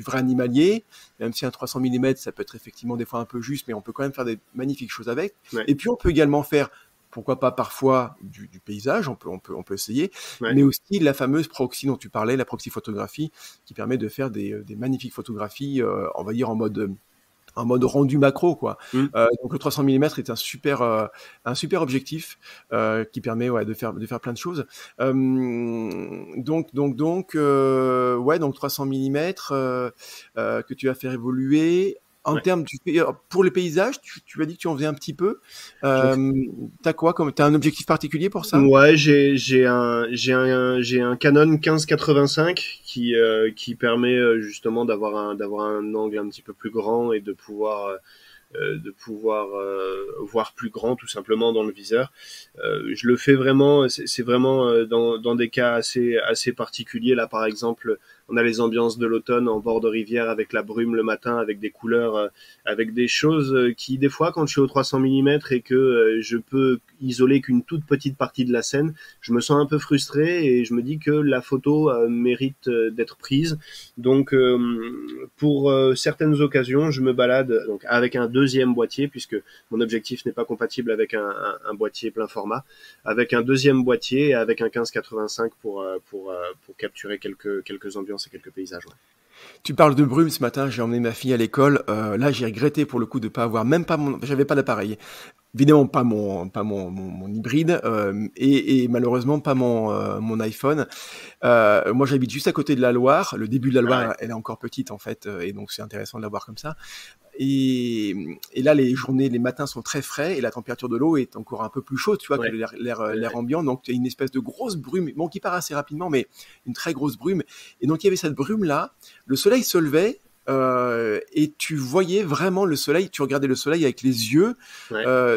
vrai animalier, même si un 300 mm ça peut être effectivement des fois un peu juste, mais on peut quand même faire des magnifiques choses avec. Et puis on peut également faire, pourquoi pas parfois du paysage, on peut essayer, mais aussi la fameuse proxy dont tu parlais, la proxy photographie, qui permet de faire des magnifiques photographies, on va dire en mode rendu macro, quoi. Donc le 300 mm est un super objectif qui permet de faire plein de choses. Donc 300 mm que tu vas faire évoluer. En termes pour les paysages, tu as dit que tu en faisais un petit peu. T'as quoi t'as un objectif particulier pour ça? Ouais, j'ai un Canon 1585 qui permet justement d'avoir un angle un petit peu plus grand et de pouvoir voir plus grand tout simplement dans le viseur. Je le fais vraiment, c'est vraiment dans des cas assez particuliers. Là par exemple, on a les ambiances de l'automne en bord de rivière avec la brume le matin, avec des couleurs, avec des choses qui des fois quand je suis au 300 mm et que je peux isoler qu'une toute petite partie de la scène, je me sens un peu frustré et je me dis que la photo mérite d'être prise. Donc pour certaines occasions, je me balade donc avec un deuxième boîtier, puisque mon objectif n'est pas compatible avec un boîtier plein format, avec un deuxième boîtier et avec un 1585 pour capturer quelques ambiances et quelques paysages. Tu parles de brume. Ce matin, j'ai emmené ma fille à l'école. Là, j'ai regretté pour le coup de pas avoir j'avais pas d'appareil. Évidemment pas mon hybride et malheureusement pas mon iPhone. Moi, j'habite juste à côté de la Loire. Le début de la Loire, elle est encore petite en fait, et donc c'est intéressant de la voir comme ça. et là, les matins sont très frais et la température de l'eau est encore un peu plus chaude, tu vois, que l'air ambiant. Donc, tu as une espèce de grosse brume, bon, qui part assez rapidement, mais une très grosse brume. Et donc, il y avait cette brume-là. Le soleil se levait. Et tu voyais vraiment le soleil, tu regardais le soleil avec les yeux,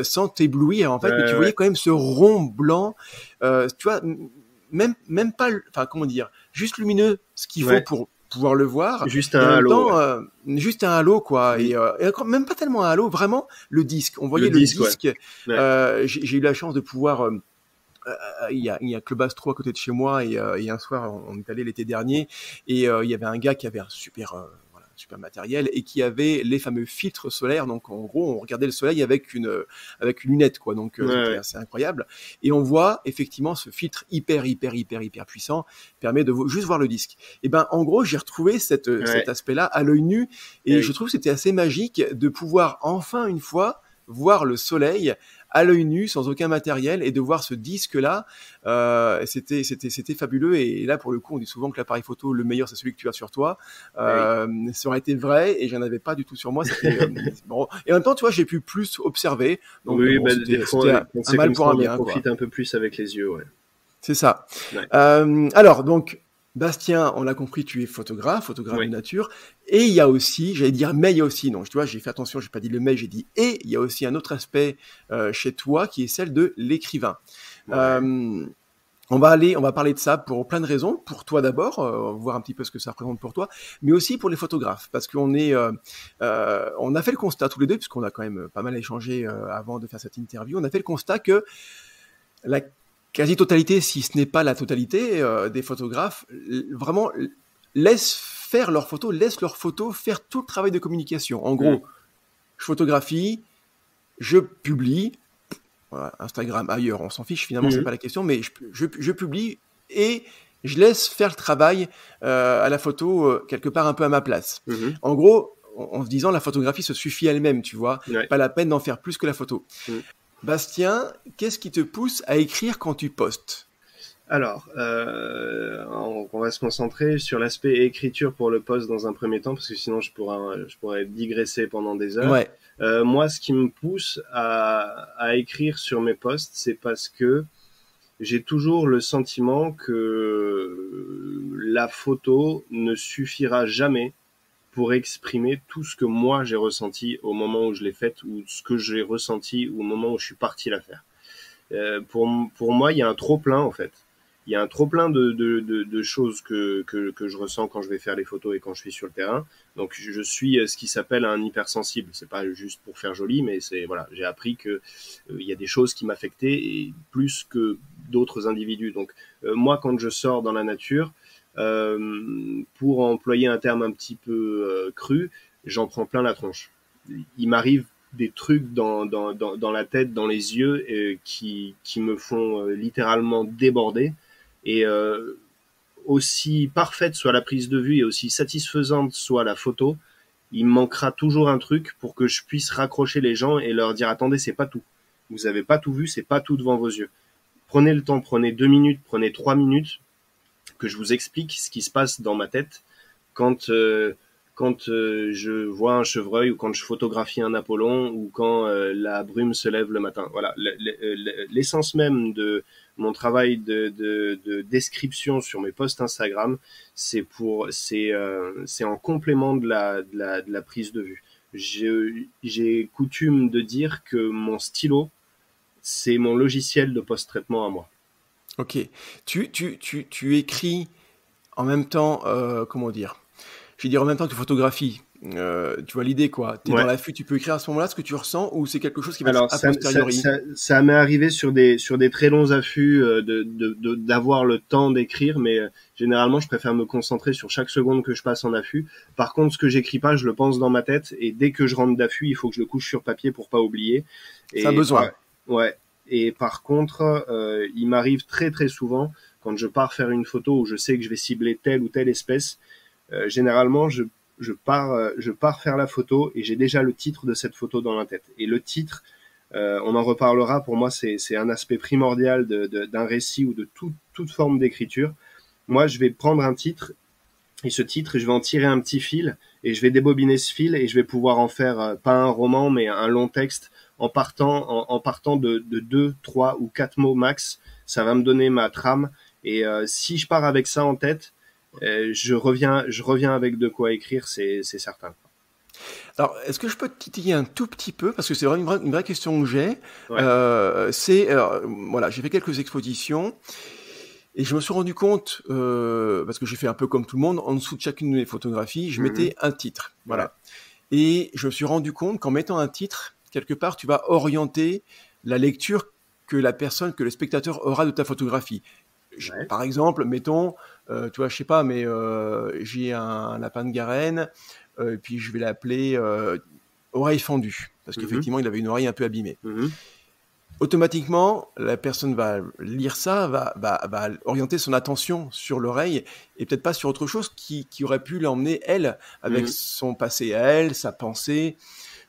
sans t'éblouir en fait, mais tu voyais quand même ce rond blanc, tu vois, même pas, enfin comment dire, juste lumineux, ce qu'il faut pour pouvoir le voir. Juste un halo. Juste un halo, quoi. Et encore, même pas tellement un halo, vraiment le disque. On voyait le disque. J'ai eu la chance de pouvoir. Il y a Club Astro à côté de chez moi et un soir on est allé l'été dernier et il y avait un gars qui avait un super matériel et qui avait les fameux filtres solaires. Donc en gros on regardait le soleil avec une lunette, quoi. Donc c'était assez incroyable et on voit effectivement ce filtre hyper puissant permet de juste voir le disque. Et ben en gros j'ai retrouvé cet aspect-là à l'œil nu et je trouve que c'était assez magique de pouvoir enfin une fois voir le soleil à l'œil nu, sans aucun matériel, et de voir ce disque-là, c'était fabuleux. Et là, pour le coup, on dit souvent que l'appareil photo, le meilleur, c'est celui que tu as sur toi. Ça aurait été vrai, et j'en avais pas du tout sur moi. Bon. Et en même temps, tu vois, j'ai pu plus observer. Donc, des fois, c'était un mal pour un bien. On profite un peu plus avec les yeux, C'est ça. Alors, donc, Bastien, on l'a compris, tu es photographe de nature. Et il y a aussi, j'allais dire, mais il y a aussi, non, tu vois, j'ai fait attention, j'ai pas dit le mais, j'ai dit et, il y a aussi un autre aspect chez toi qui est celle de l'écrivain. On va parler de ça pour plein de raisons. Pour toi d'abord, voir un petit peu ce que ça représente pour toi, mais aussi pour les photographes, parce qu'on on a fait le constat tous les deux, puisqu'on a quand même pas mal échangé avant de faire cette interview, on a fait le constat que la quasi-totalité, si ce n'est pas la totalité des photographes, vraiment laissent faire leurs photos, faire tout le travail de communication. En gros, je photographie, je publie, Instagram, ailleurs, on s'en fiche, finalement, c'est pas la question, mais je publie et je laisse faire le travail à la photo quelque part un peu à ma place. En gros, en se disant la photographie se suffit elle-même, tu vois, pas la peine d'en faire plus que la photo. Bastien, qu'est-ce qui te pousse à écrire quand tu postes ? Alors, on va se concentrer sur l'aspect écriture pour le post dans un premier temps, parce que sinon je pourrais digresser pendant des heures. Moi, ce qui me pousse à écrire sur mes posts, c'est parce que j'ai toujours le sentiment que la photo ne suffira jamais pour exprimer tout ce que moi j'ai ressenti au moment où je l'ai faite, ou ce que j'ai ressenti au moment où je suis parti la faire. Pour moi, il y a un trop-plein en fait. Il y a un trop-plein de choses que je ressens quand je vais faire les photos et quand je suis sur le terrain. Donc je suis ce qui s'appelle un hypersensible. C'est pas juste pour faire joli, mais j'ai appris que il y a des choses qui m'affectaient et plus que d'autres individus. Donc moi, quand je sors dans la nature, pour employer un terme un petit peu cru, j'en prends plein la tronche. Il m'arrive des trucs dans la tête, dans les yeux, qui me font littéralement déborder. Et aussi parfaite soit la prise de vue et aussi satisfaisante soit la photo, il me manquera toujours un truc pour que je puisse raccrocher les gens et leur dire attendez, c'est pas tout. Vous avez pas tout vu, c'est pas tout devant vos yeux. Prenez le temps, prenez 2 minutes, prenez 3 minutes, que je vous explique ce qui se passe dans ma tête quand je vois un chevreuil, ou quand je photographie un Apollon, ou quand la brume se lève le matin. Voilà, l'essence même de mon travail de description sur mes posts Instagram, c'est en complément de la prise de vue. J'ai coutume de dire que mon stylo, c'est mon logiciel de post-traitement à moi. Ok. Tu écris en même temps, comment dire ? Je vais dire en même temps que tu photographies. Tu vois l'idée, quoi. T'es dans l'affût, tu peux écrire à ce moment-là ce que tu ressens, ou c'est quelque chose qui va être a posteriori ? Ça m'est arrivé sur des très longs affûts d'avoir le temps d'écrire, mais généralement je préfère me concentrer sur chaque seconde que je passe en affût. Par contre, ce que j'écris pas, je le pense dans ma tête, et dès que je rentre d'affût, il faut que je le couche sur papier pour pas oublier. C'est un besoin. Ouais. Et par contre, il m'arrive très très souvent, quand je pars faire une photo où je sais que je vais cibler telle ou telle espèce, généralement je pars faire la photo et j'ai déjà le titre de cette photo dans la tête. Et le titre, on en reparlera, pour moi c'est un aspect primordial d'un récit ou de toute forme d'écriture. Moi, je vais prendre un titre, et ce titre, je vais en tirer un petit fil, et je vais débobiner ce fil et je vais pouvoir en faire pas un roman mais un long texte en partant de 2, 3 ou 4 mots max. Ça va me donner ma trame et si je pars avec ça en tête, je reviens avec de quoi écrire, c'est certain. Alors, est-ce que je peux te titiller un tout petit peu, parce que c'est vraiment une vraie question que j'ai. Ouais. Voilà, j'ai fait quelques expositions et je me suis rendu compte, parce que j'ai fait un peu comme tout le monde, en dessous de chacune de mes photographies, je mettais un titre. Voilà. Et je me suis rendu compte qu'en mettant un titre, quelque part, tu vas orienter la lecture que le spectateur aura de ta photographie. Par exemple, mettons, tu vois, je sais pas, mais j'ai un lapin de Garenne, puis je vais l'appeler oreille fendue, parce qu'effectivement, il avait une oreille un peu abîmée. Automatiquement, la personne va lire ça, va orienter son attention sur l'oreille et peut-être pas sur autre chose qui aurait pu l'emmener, elle, avec son passé à elle, sa pensée,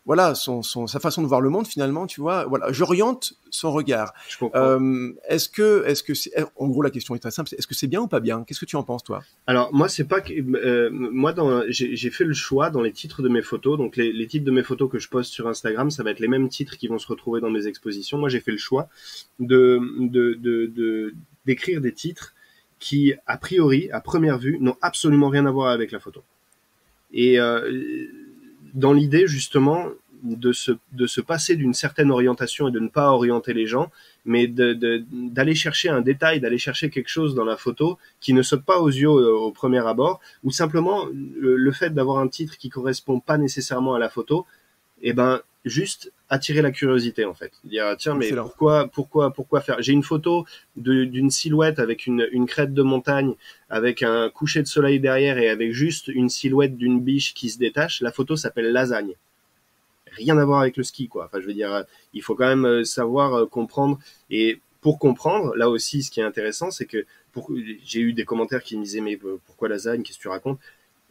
voilà, sa façon de voir le monde finalement, tu vois. Voilà, j'oriente son regard. Je comprends. Est-ce que c'est, en gros, la question est très simple, est-ce que c'est bien ou pas bien? Qu'est-ce que tu en penses, toi? Alors moi c'est pas que moi j'ai fait le choix dans les titres de mes photos, donc les titres de mes photos que je poste sur Instagram, ça va être les mêmes titres qui vont se retrouver dans mes expositions. Moi j'ai fait le choix d'écrire des titres qui a priori à première vue n'ont absolument rien à voir avec la photo. Et dans l'idée justement de se passer d'une certaine orientation et de ne pas orienter les gens, mais d'aller chercher un détail, d'aller chercher quelque chose dans la photo qui ne saute pas aux yeux au premier abord, ou simplement le fait d'avoir un titre qui correspond pas nécessairement à la photo, et ben juste attirer la curiosité en fait. Dire tiens mais Excellent. pourquoi faire. J'ai une photo d'une silhouette avec une crête de montagne, avec un coucher de soleil derrière et avec juste une silhouette d'une biche qui se détache. La photo s'appelle Lasagne. Rien à voir avec le ski quoi. Enfin je veux dire, il faut quand même savoir comprendre. Et pour comprendre, là aussi ce qui est intéressant c'est que j'ai eu des commentaires qui me disaient mais pourquoi lasagne, qu'est-ce que tu racontes.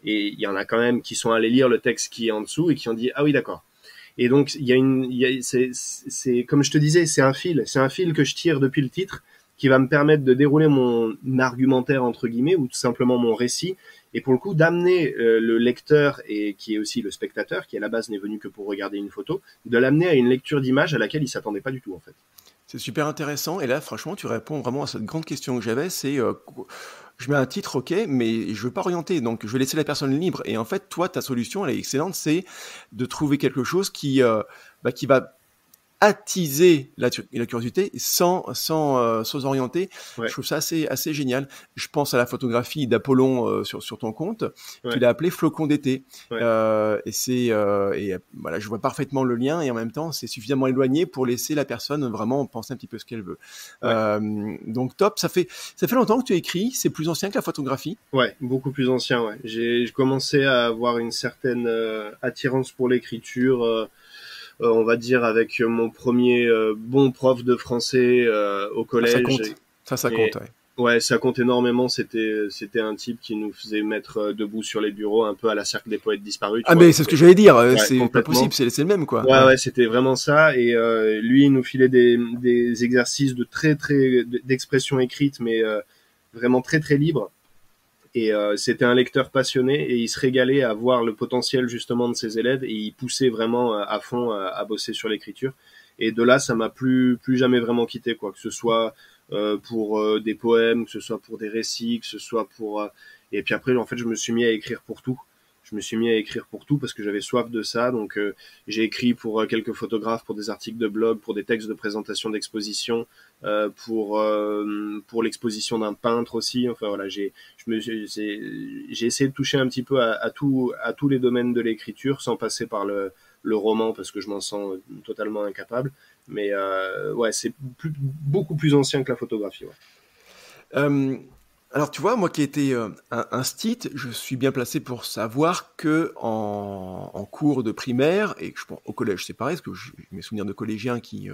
Et il y en a quand même qui sont allés lire le texte qui est en dessous et qui ont dit ah oui d'accord. Et donc c'est comme je te disais, c'est un fil que je tire depuis le titre qui va me permettre de dérouler mon argumentaire entre guillemets ou tout simplement mon récit et pour le coup d'amener le lecteur et qui est aussi le spectateur qui à la base n'est venu que pour regarder une photo, de l'amener à une lecture d'image à laquelle il s'attendait pas du tout en fait. C'est super intéressant. Et là, franchement, tu réponds vraiment à cette grande question que j'avais. C'est, je mets un titre, ok, mais je veux pas orienter. Donc, je vais laisser la personne libre. Et en fait, toi, ta solution, elle est excellente. C'est de trouver quelque chose qui va attiser la curiosité sans orienter. Ouais. Je trouve ça assez génial. Je pense à la photographie d'Apollon sur ton compte. Ouais. Tu l'as appelé Flocon d'été. Ouais. Voilà, je vois parfaitement le lien et en même temps, c'est suffisamment éloigné pour laisser la personne vraiment penser un petit peu ce qu'elle veut. Ouais. Donc top. Ça fait longtemps que tu écris. C'est plus ancien que la photographie. Ouais, beaucoup plus ancien. Ouais, j'ai commencé à avoir une certaine attirance pour l'écriture. On va dire avec mon premier bon prof de français au collège. Ça compte. Ouais. Ouais, ça compte énormément. C'était un type qui nous faisait mettre debout sur les bureaux, un peu à la Cercle des poètes disparus. Mais c'est ce que j'allais dire. Ouais, c'est pas possible. C'est le même quoi. Ouais, c'était vraiment ça. Et lui, il nous filait des exercices d'expression écrite, mais vraiment très très libre. Et c'était un lecteur passionné et il se régalait à voir le potentiel justement de ses élèves et il poussait vraiment à fond à bosser sur l'écriture. Et de là, ça m'a plus jamais vraiment quitté quoi, que ce soit pour des poèmes, que ce soit pour des récits, que ce soit pour et puis après en fait je me suis mis à écrire pour tout. Je me suis mis à écrire pour tout parce que j'avais soif de ça. Donc j'ai écrit pour quelques photographes, pour des articles de blog, pour des textes de présentation d'exposition, pour l'exposition d'un peintre aussi. Enfin voilà, j'ai essayé de toucher un petit peu à tous les domaines de l'écriture sans passer par le roman parce que je m'en sens totalement incapable. Mais ouais, c'est beaucoup plus ancien que la photographie. Ouais. Alors tu vois, moi qui ai été un stit, je suis bien placé pour savoir que en cours de primaire, et je pense au collège c'est pareil, parce que j'ai mes souvenirs de collégiens qui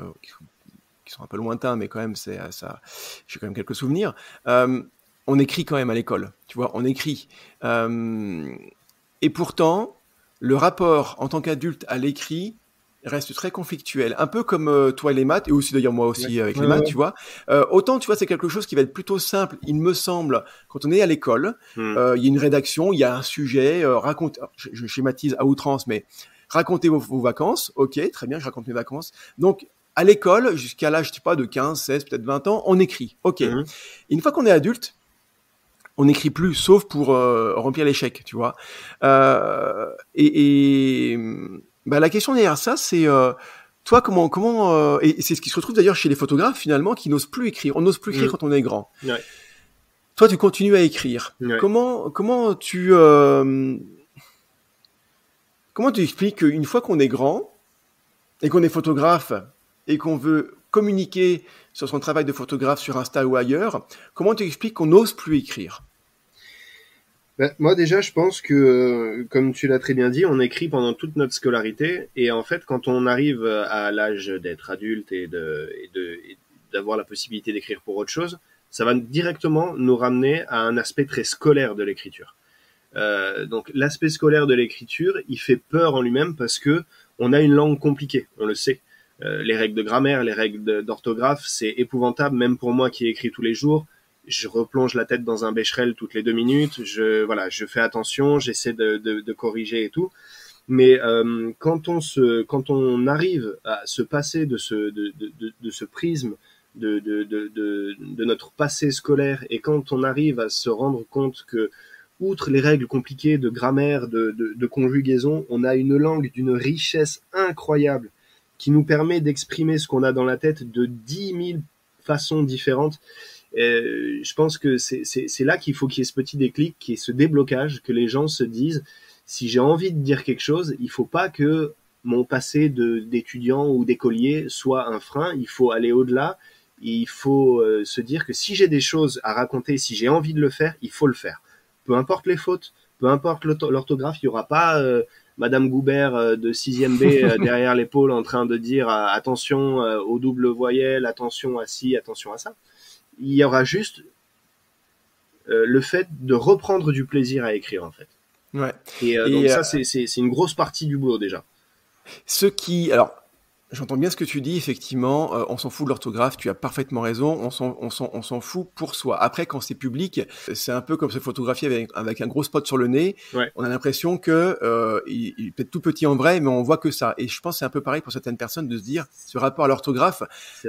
sont un peu lointains, mais quand même c'est ça, j'ai quand même quelques souvenirs. On écrit quand même à l'école, tu vois, on écrit. Et pourtant, le rapport en tant qu'adulte à l'écrit reste très conflictuel, un peu comme toi et les maths, et aussi d'ailleurs moi aussi avec les maths, tu vois. Autant, tu vois, c'est quelque chose qui va être plutôt simple, il me semble, quand on est à l'école. Il y a une rédaction, il y a un sujet, raconte, je schématise à outrance, mais racontez vos vacances. Ok, très bien, je raconte mes vacances. Donc, à l'école, jusqu'à l'âge, je sais pas, de 15, 16, peut-être 20 ans, on écrit. Ok. Une fois qu'on est adulte, on n'écrit plus, sauf pour remplir les chèques, tu vois. Bah, la question derrière ça, c'est toi, comment et c'est ce qui se retrouve d'ailleurs chez les photographes finalement, qui n'osent plus écrire. On n'ose plus écrire quand on est grand. Ouais. Toi, tu continues à écrire. Ouais. Comment tu expliques qu'une fois qu'on est grand et qu'on est photographe et qu'on veut communiquer sur son travail de photographe sur Insta ou ailleurs, comment tu expliques qu'on n'ose plus écrire? Ben, moi déjà, je pense que, comme tu l'as très bien dit, on écrit pendant toute notre scolarité, et en fait, quand on arrive à l'âge d'être adulte et d'avoir la possibilité d'écrire pour autre chose, ça va directement nous ramener à un aspect très scolaire de l'écriture. Donc l'aspect scolaire de l'écriture, il fait peur en lui-même parce que on a une langue compliquée, on le sait. Les règles de grammaire, les règles d'orthographe, c'est épouvantable, même pour moi qui écris tous les jours. Je replonge la tête dans un Becherel toutes les 2 minutes. Je fais attention, j'essaie de corriger et tout. Mais quand on arrive à se passer de ce prisme de notre passé scolaire, et quand on arrive à se rendre compte que, outre les règles compliquées de grammaire, de conjugaison, on a une langue d'une richesse incroyable qui nous permet d'exprimer ce qu'on a dans la tête de 10 000 façons différentes. Je pense que c'est là qu'il faut qu'il y ait ce petit déclic, qu'il y ait ce déblocage, que les gens se disent, si j'ai envie de dire quelque chose, il faut pas que mon passé d'étudiant ou d'écolier soit un frein, il faut aller au-delà, il faut se dire que si j'ai des choses à raconter, si j'ai envie de le faire, il faut le faire. Peu importe les fautes, peu importe l'orthographe, il y aura pas Madame Goubert de 6e B derrière l'épaule en train de dire attention aux doubles voyelles, attention à ci, attention à ça. Il y aura juste le fait de reprendre du plaisir à écrire, en fait. Ouais. Et donc ça, c'est une grosse partie du boulot déjà. Alors, j'entends bien ce que tu dis, effectivement, on s'en fout de l'orthographe, tu as parfaitement raison, on s'en fout pour soi. Après, quand c'est public, c'est un peu comme se photographier avec un gros spot sur le nez. Ouais. On a l'impression que il est peut-être tout petit en vrai, mais on voit que ça. Et je pense que c'est un peu pareil pour certaines personnes de se dire, ce rapport à l'orthographe,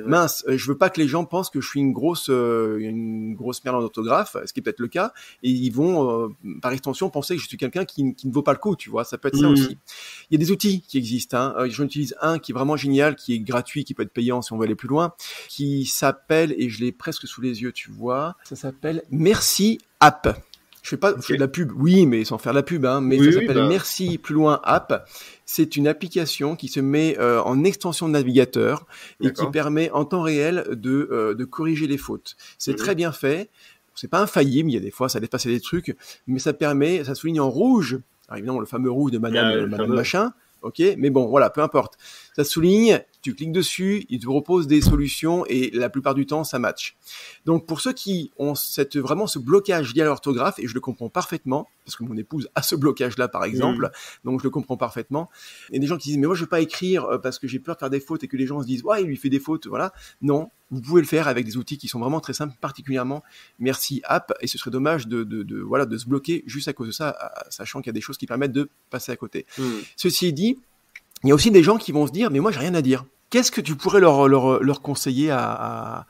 mince, je veux pas que les gens pensent que je suis une grosse merde en orthographe, ce qui est peut-être le cas, et ils vont, par extension, penser que je suis quelqu'un qui ne vaut pas le coup, tu vois, ça peut être ça aussi. Il y a des outils qui existent, hein. J'en utilise un qui est vraiment génial, qui est gratuit, qui peut être payant si on veut aller plus loin, qui s'appelle, et je l'ai presque sous les yeux, tu vois, ça s'appelle Merci App. Je fais de la pub, oui, mais sans faire de la pub, hein, mais ça s'appelle Merci plus loin App. C'est une application qui se met en extension de navigateur et qui permet en temps réel de corriger les fautes. C'est très bien fait. C'est pas infaillible, il y a des fois ça laisse passer des trucs, mais ça souligne en rouge. Alors évidemment le fameux rouge de Madame machin. Ok, mais bon, voilà, peu importe. Ça souligne, tu cliques dessus, il te propose des solutions et la plupart du temps, ça match. Donc, pour ceux qui ont vraiment ce blocage lié à l'orthographe, et je le comprends parfaitement, parce que mon épouse a ce blocage-là, par exemple, donc je le comprends parfaitement. Il y a des gens qui disent, mais moi, je veux pas écrire parce que j'ai peur de faire des fautes et que les gens se disent, ouais, il lui fait des fautes, voilà. Non, vous pouvez le faire avec des outils qui sont vraiment très simples, particulièrement Merci App, et ce serait dommage de se bloquer juste à cause de ça, sachant qu'il y a des choses qui permettent de passer à côté. Ceci dit, il y a aussi des gens qui vont se dire, mais moi, j'ai rien à dire. Qu'est-ce que tu pourrais leur conseiller à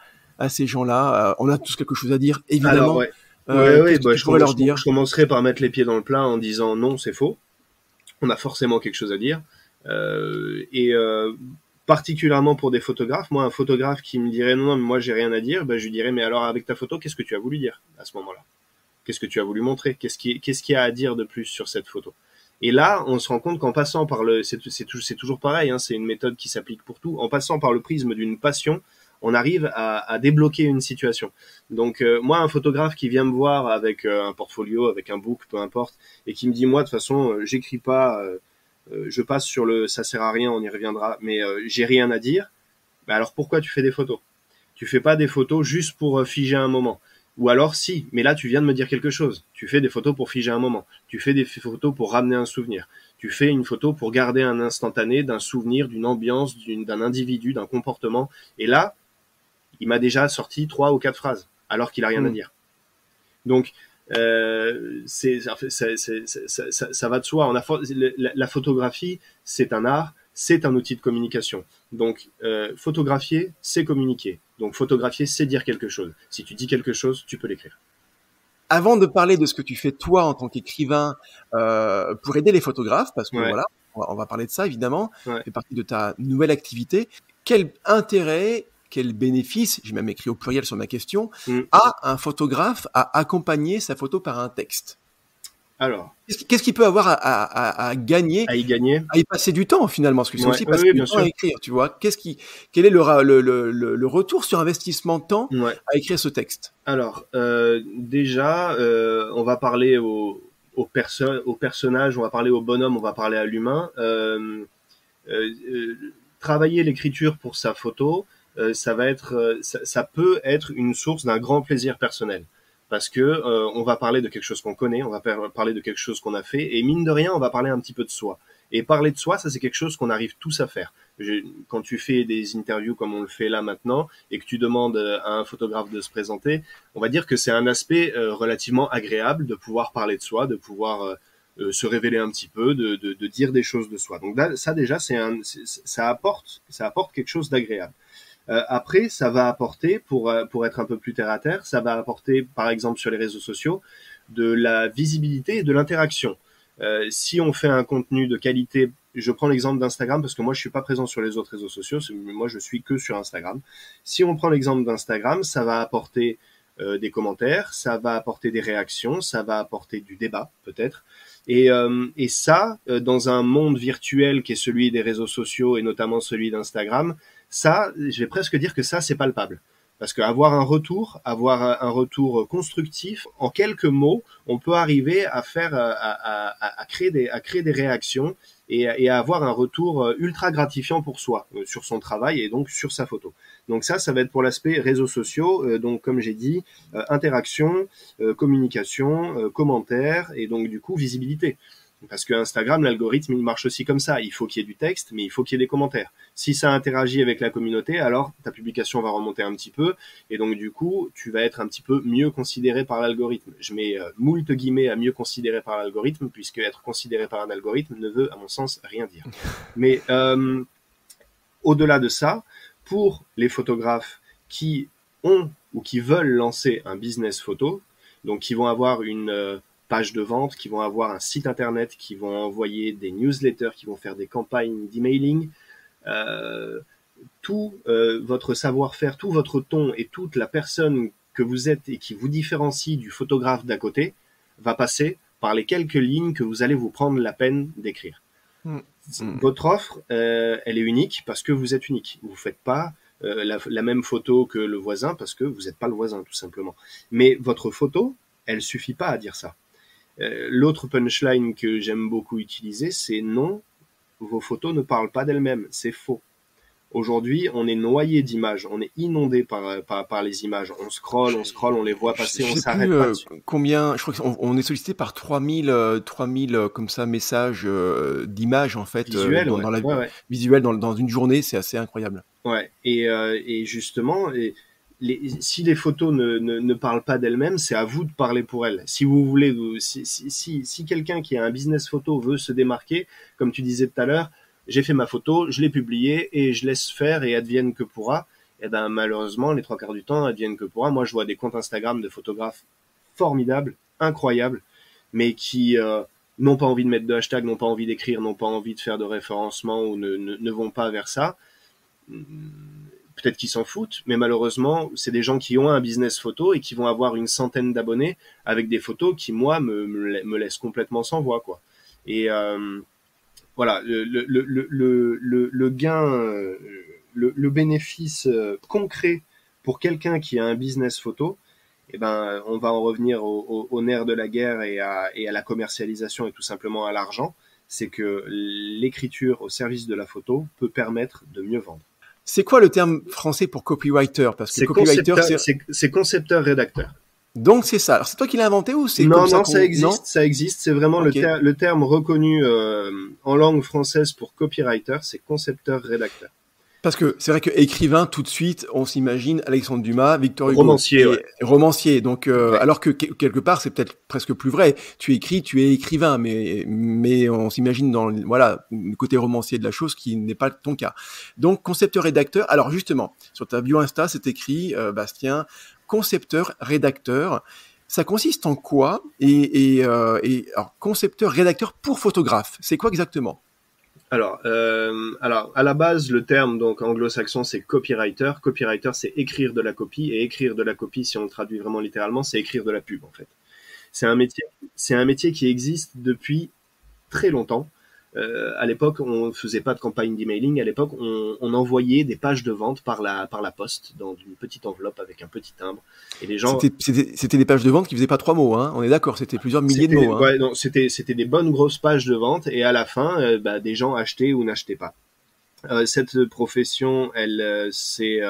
ces gens-là? On a tous quelque chose à dire, évidemment. Alors, je commencerai par mettre les pieds dans le plat en disant non, c'est faux. On a forcément quelque chose à dire. Particulièrement pour des photographes, moi, un photographe qui me dirait non, mais moi, j'ai rien à dire, je lui dirais, mais alors, avec ta photo, qu'est-ce que tu as voulu dire à ce moment-là? Qu'est-ce que tu as voulu montrer? Qu'est-ce qu'il y a à dire de plus sur cette photo? Et là, on se rend compte qu'en passant par c'est toujours pareil, hein, c'est une méthode qui s'applique pour tout. En passant par le prisme d'une passion, on arrive à débloquer une situation. Donc, moi, un photographe qui vient me voir avec un portfolio, avec un book, peu importe, et qui me dit, moi, de toute façon, j'écris pas, je passe sur ça sert à rien, on y reviendra, mais j'ai rien à dire. Alors, pourquoi tu fais des photos? Tu fais pas des photos juste pour figer un moment. Ou alors si, mais là tu viens de me dire quelque chose. Tu fais des photos pour figer un moment. Tu fais des photos pour ramener un souvenir. Tu fais une photo pour garder un instantané d'un souvenir, d'une ambiance, d'un individu, d'un comportement. Et là, il m'a déjà sorti 3 ou 4 phrases, alors qu'il a rien à dire. Donc, ça va de soi. La photographie, c'est un art, c'est un outil de communication. Donc, photographier, c'est communiquer. Donc, photographier, c'est dire quelque chose. Si tu dis quelque chose, tu peux l'écrire. Avant de parler de ce que tu fais toi en tant qu'écrivain pour aider les photographes, parce que voilà, on va parler de ça évidemment, ça fait partie de ta nouvelle activité. Quel intérêt, quel bénéfice, j'ai même écrit au pluriel sur ma question, a un photographe à accompagner sa photo par un texte? Alors, qu'est-ce qu'il peut avoir à gagner, à y passer du temps finalement, parce que c'est aussi passer du temps à écrire, tu vois. Quel est le retour sur investissement de temps à écrire ce texte? Alors, déjà, on va parler au personnage, on va parler au bonhomme, on va parler à l'humain. Travailler l'écriture pour sa photo, ça peut être une source d'un grand plaisir personnel. Parce que on va parler de quelque chose qu'on connaît, on va parler de quelque chose qu'on a fait, et mine de rien, on va parler un petit peu de soi. Et parler de soi, ça c'est quelque chose qu'on arrive tous à faire. Quand tu fais des interviews comme on le fait là maintenant, et que tu demandes à un photographe de se présenter, on va dire que c'est un aspect relativement agréable de pouvoir parler de soi, de pouvoir se révéler un petit peu, de dire des choses de soi. Donc là, ça déjà, ça apporte quelque chose d'agréable. Après, ça va apporter, pour être un peu plus terre à terre, ça va apporter, par exemple sur les réseaux sociaux, de la visibilité et de l'interaction. Si on fait un contenu de qualité, je prends l'exemple d'Instagram parce que moi je suis pas présent sur les autres réseaux sociaux, moi je suis que sur Instagram. Si on prend l'exemple d'Instagram, ça va apporter des commentaires, ça va apporter des réactions, ça va apporter du débat peut-être. Et ça, dans un monde virtuel qui est celui des réseaux sociaux et notamment celui d'Instagram, ça, je vais presque dire que ça, c'est palpable. Parce qu'avoir un retour constructif, en quelques mots, on peut arriver à créer des réactions et à avoir un retour ultra gratifiant pour soi, sur son travail et donc sur sa photo. Donc ça va être pour l'aspect réseaux sociaux, donc comme j'ai dit, interaction, communication, commentaires et donc du coup visibilité. Parce que Instagram, l'algorithme, il marche aussi comme ça. Il faut qu'il y ait du texte, mais il faut qu'il y ait des commentaires. Si ça interagit avec la communauté, alors ta publication va remonter un petit peu. Et donc, du coup, tu vas être un petit peu mieux considéré par l'algorithme. Je mets moult guillemets à mieux considéré par l'algorithme, puisque être considéré par un algorithme ne veut, à mon sens, rien dire. Mais au-delà de ça, pour les photographes qui ont ou qui veulent lancer un business photo, donc qui vont avoir une page de vente, qui vont avoir un site internet, qui vont envoyer des newsletters, qui vont faire des campagnes d'emailing, tout votre savoir-faire, tout votre ton et toute la personne que vous êtes et qui vous différencie du photographe d'à côté va passer par les quelques lignes que vous allez vous prendre la peine d'écrire. Votre offre, elle est unique parce que vous êtes unique. Vous faites pas la même photo que le voisin parce que vous n'êtes pas le voisin, tout simplement. Mais votre photo, elle suffit pas à dire ça. L'autre punchline que j'aime beaucoup utiliser, c'est non, vos photos ne parlent pas d'elles-mêmes, c'est faux. Aujourd'hui, on est noyé d'images, on est inondé par les images. On scrolle, on les voit passer, on s'arrête pas dessus. Combien, je crois qu'on est sollicité par 3000 comme ça messages d'images en fait visuels, visuels dans une journée, c'est assez incroyable. Ouais, et justement, si les photos ne parlent pas d'elles-mêmes, c'est à vous de parler pour elles. Si vous voulez, si quelqu'un qui a un business photo veut se démarquer, comme tu disais tout à l'heure, j'ai fait ma photo, je l'ai publiée et je laisse faire et advienne que pourra. Et ben malheureusement, les 3/4 du temps, advienne que pourra. Moi, je vois des comptes Instagram de photographes formidables, incroyables, mais qui n'ont pas envie de mettre de hashtag, n'ont pas envie d'écrire, n'ont pas envie de faire de référencement ou ne vont pas vers ça. Peut-être qu'ils s'en foutent, mais malheureusement, c'est des gens qui ont un business photo et qui vont avoir une centaine d'abonnés avec des photos qui, moi, me laissent complètement sans voix, quoi. Et voilà, le gain, le bénéfice concret pour quelqu'un qui a un business photo, eh ben, on va en revenir au nerf de la guerre et à la commercialisation et tout simplement à l'argent. C'est que l'écriture au service de la photo peut permettre de mieux vendre. C'est quoi le terme français pour copywriter? Parce que copywriter, c'est concepteur-rédacteur. Donc c'est ça. Alors c'est toi qui l'as inventé ou c'est Non, comme ça non, qu'on... ça Non. existe, ça existe. C'est vraiment Ok. le terme reconnu en langue française pour copywriter, c'est concepteur-rédacteur. Parce que c'est vrai que écrivain, tout de suite, on s'imagine Alexandre Dumas, Victor Hugo Romancier, ouais. et romancier. Donc, Ouais. alors que quelque part, c'est peut-être presque plus vrai. Tu écris, tu es écrivain, mais on s'imagine dans voilà le côté romancier de la chose qui n'est pas ton cas. Donc, concepteur-rédacteur. Alors justement, sur ta bio Insta, c'est écrit, Bastien, concepteur-rédacteur. Ça consiste en quoi alors, concepteur-rédacteur pour photographe, c'est quoi exactement? Alors, à la base, le terme donc anglo-saxon, c'est copywriter. Copywriter, c'est écrire de la copie, et écrire de la copie, si on le traduit vraiment littéralement, c'est écrire de la pub, en fait. C'est un métier, c'est un métier qui existe depuis très longtemps. À l'époque, on ne faisait pas de campagne d'emailing. À l'époque, on envoyait des pages de vente par la poste dans une petite enveloppe avec un petit timbre. Et les gens, C'était des pages de vente qui faisaient pas 3 mots, hein. On est d'accord, c'était plusieurs milliers de c'était, mots, hein. ouais, non, c'était des bonnes grosses pages de vente. Et à la fin, des gens achetaient ou n'achetaient pas. Cette profession, elle s'est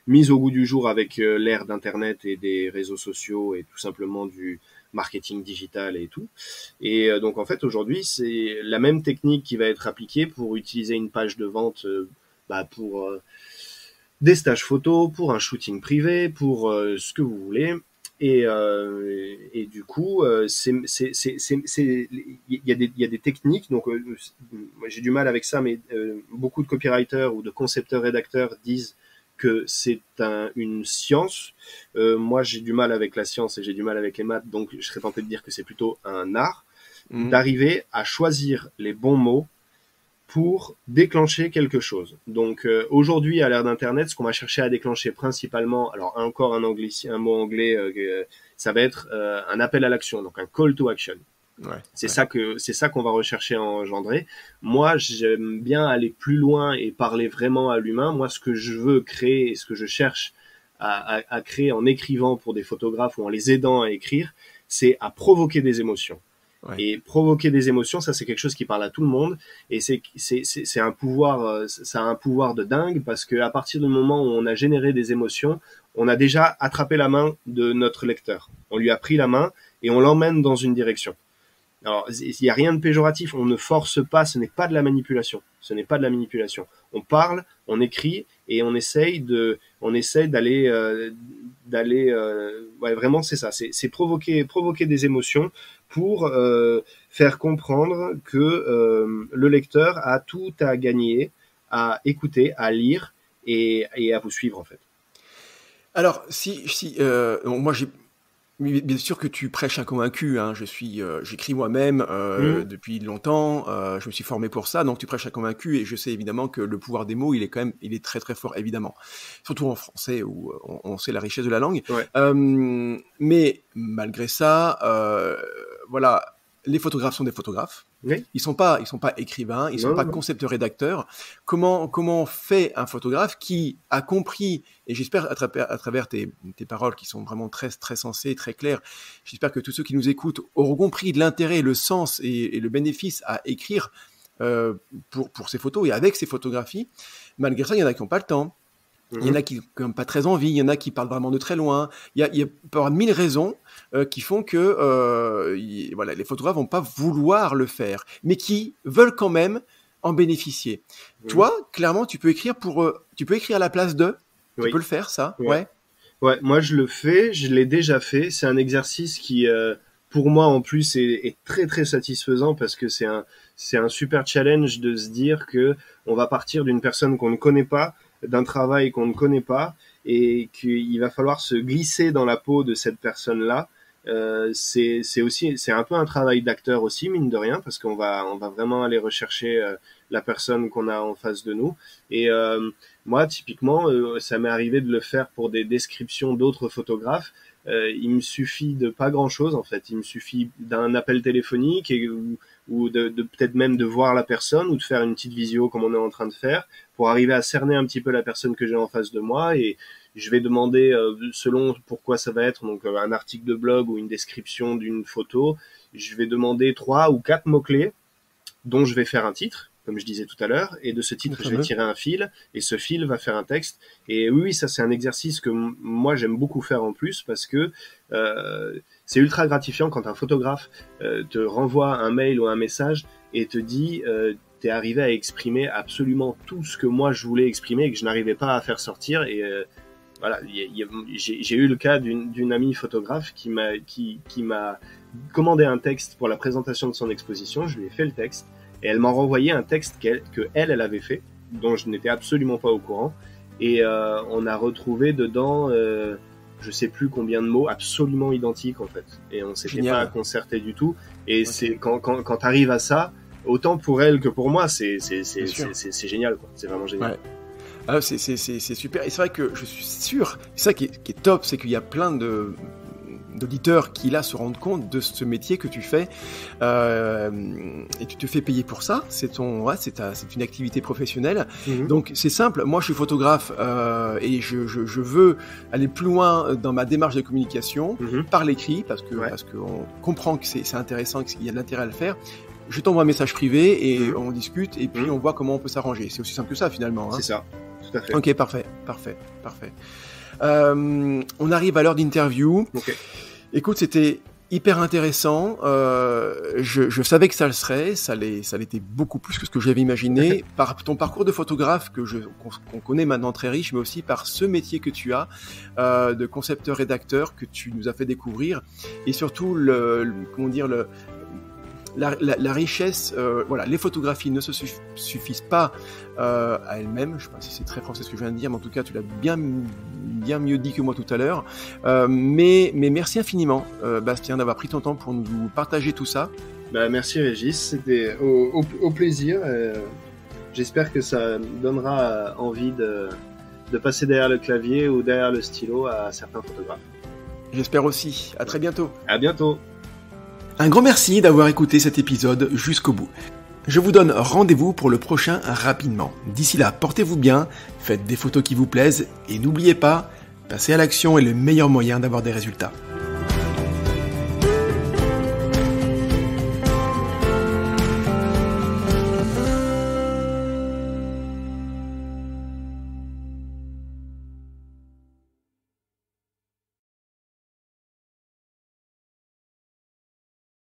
mise au goût du jour avec l'ère d'Internet et des réseaux sociaux et tout simplement du marketing digital et tout. Et donc en fait aujourd'hui, c'est la même technique qui va être appliquée pour utiliser une page de vente pour des stages photos, pour un shooting privé, pour ce que vous voulez. Et du coup, il y a des techniques. Donc, moi, j'ai du mal avec ça, mais beaucoup de copywriters ou de concepteurs-rédacteurs disent que c'est une science. Moi, j'ai du mal avec la science et j'ai du mal avec les maths, donc je serais tenté de dire que c'est plutôt un art Mhm. d'arriver à choisir les bons mots pour déclencher quelque chose. Donc aujourd'hui, à l'ère d'Internet, ce qu'on va chercher à déclencher principalement, alors encore un mot anglais, ça va être un appel à l'action, donc un call to action. Ouais, C'est ouais. ça qu'on va rechercher à engendrer. Moi, j'aime bien aller plus loin et parler vraiment à l'humain. Moi, ce que je veux créer et ce que je cherche à créer en écrivant pour des photographes ou en les aidant à écrire, c'est à provoquer des émotions. Ouais. Et provoquer des émotions, ça c'est quelque chose qui parle à tout le monde, et c'est un pouvoir, ça a un pouvoir de dingue parce que à partir du moment où on a généré des émotions, on a déjà attrapé la main de notre lecteur. On lui a pris la main et on l'emmène dans une direction. Alors, il n'y a rien de péjoratif, on ne force pas, ce n'est pas de la manipulation. Ce n'est pas de la manipulation. On parle, on écrit et on essaye ouais, vraiment c'est ça, c'est provoquer des émotions pour faire comprendre que le lecteur a tout à gagner, à écouter, à lire et à vous suivre en fait. Alors, bon, moi, bien sûr que tu prêches un convaincu, hein. J'écris moi-même Mmh. depuis longtemps. Je me suis formé pour ça, donc tu prêches un convaincu, et je sais évidemment que le pouvoir des mots, il est très très fort, évidemment. Surtout en français où on sait la richesse de la langue. Ouais. Mais malgré ça, voilà, les photographes sont des photographes. Oui. Ils sont pas écrivains, ils sont Non, pas non, non. concepteurs-rédacteurs. Comment fait un photographe qui a compris, et j'espère à travers tes paroles qui sont vraiment très, très sensées, très claires, j'espère que tous ceux qui nous écoutent auront compris l'intérêt, le sens et le bénéfice à écrire pour ces photos et avec ces photographies. Malgré ça, il y en a qui n'ont pas le temps. Il y en Mmh. a qui n'ont pas très envie, il y en a qui parlent vraiment de très loin. Il peut y avoir 1000 raisons qui font que voilà, les photographes vont pas vouloir le faire, mais qui veulent quand même en bénéficier. Mmh. Toi, clairement, tu peux écrire à la place d'eux. Tu peux Oui. le faire, ça, Ouais. ouais. Ouais, moi je le fais, je l'ai déjà fait. C'est un exercice qui, pour moi en plus, est très très satisfaisant parce que c'est un super challenge de se dire que on va partir d'une personne qu'on ne connaît pas, d'un travail qu'on ne connaît pas, et qu'il va falloir se glisser dans la peau de cette personne-là. C'est un peu un travail d'acteur aussi, mine de rien, parce on va vraiment aller rechercher la personne qu'on a en face de nous. Et moi, typiquement, ça m'est arrivé de le faire pour des descriptions d'autres photographes. Il me suffit de pas grand-chose, en fait. Il me suffit d'un appel téléphonique ou de peut-être même de voir la personne ou de faire une petite visio comme on est en train de faire pour arriver à cerner un petit peu la personne que j'ai en face de moi. Et je vais demander, selon pourquoi ça va être, donc un article de blog ou une description d'une photo, je vais demander 3 ou 4 mots-clés dont je vais faire un titre. comme je disais tout à l'heure, et de ce titre, je vais tirer un fil, et ce fil va faire un texte. Et oui, ça c'est un exercice que moi j'aime beaucoup faire en plus, parce que c'est ultra gratifiant quand un photographe te renvoie un mail ou un message et te dit t'es arrivé à exprimer absolument tout ce que moi je voulais exprimer et que je n'arrivais pas à faire sortir. Et voilà, j'ai eu le cas d'une amie photographe qui m'a commandé un texte pour la présentation de son exposition. Je lui ai fait le texte et elle m'a renvoyé un texte qu'elle avait fait, dont je n'étais absolument pas au courant. Et on a retrouvé dedans je sais plus combien de mots absolument identiques en fait. Et on s'était pas concerté du tout. Et c'est quand t'arrives à ça, autant pour elle que pour moi, c'est génial, quoi. C'est vraiment génial. Ouais. Alors c'est super. Et c'est vrai que je suis sûr, c'est ça qui est top, c'est qu'il y a plein d'auditeurs qui là se rendent compte de ce métier que tu fais et tu te fais payer pour ça. C'est une activité professionnelle. Donc c'est simple. Moi je suis photographe et je veux aller plus loin dans ma démarche de communication par l'écrit parce qu'on comprend que c'est intéressant, qu'il y a de l'intérêt à le faire. Je t'envoie un message privé et on discute et puis on voit comment on peut s'arranger. C'est aussi simple que ça finalement. C'est ça, tout à fait. Ok, parfait. On arrive à l'heure d'interview. Okay. Écoute, c'était hyper intéressant. Je savais que ça le serait. Ça l'était beaucoup plus que ce que j'avais imaginé. Par ton parcours de photographe qu'on connaît maintenant très riche, mais aussi par ce métier que tu as de concepteur-rédacteur que tu nous as fait découvrir et surtout la richesse, les photographies ne se suffisent pas à elles-mêmes. Je ne sais pas si c'est très français ce que je viens de dire, mais en tout cas, tu l'as bien mieux dit que moi tout à l'heure. Mais merci infiniment, Bastien, d'avoir pris ton temps pour nous partager tout ça. Merci Régis, c'était au plaisir. J'espère que ça donnera envie de passer derrière le clavier ou derrière le stylo à certains photographes. J'espère aussi. À très bientôt. À bientôt. Un grand merci d'avoir écouté cet épisode jusqu'au bout. Je vous donne rendez-vous pour le prochain rapidement. D'ici là, portez-vous bien, faites des photos qui vous plaisent et n'oubliez pas, passer à l'action est le meilleur moyen d'avoir des résultats.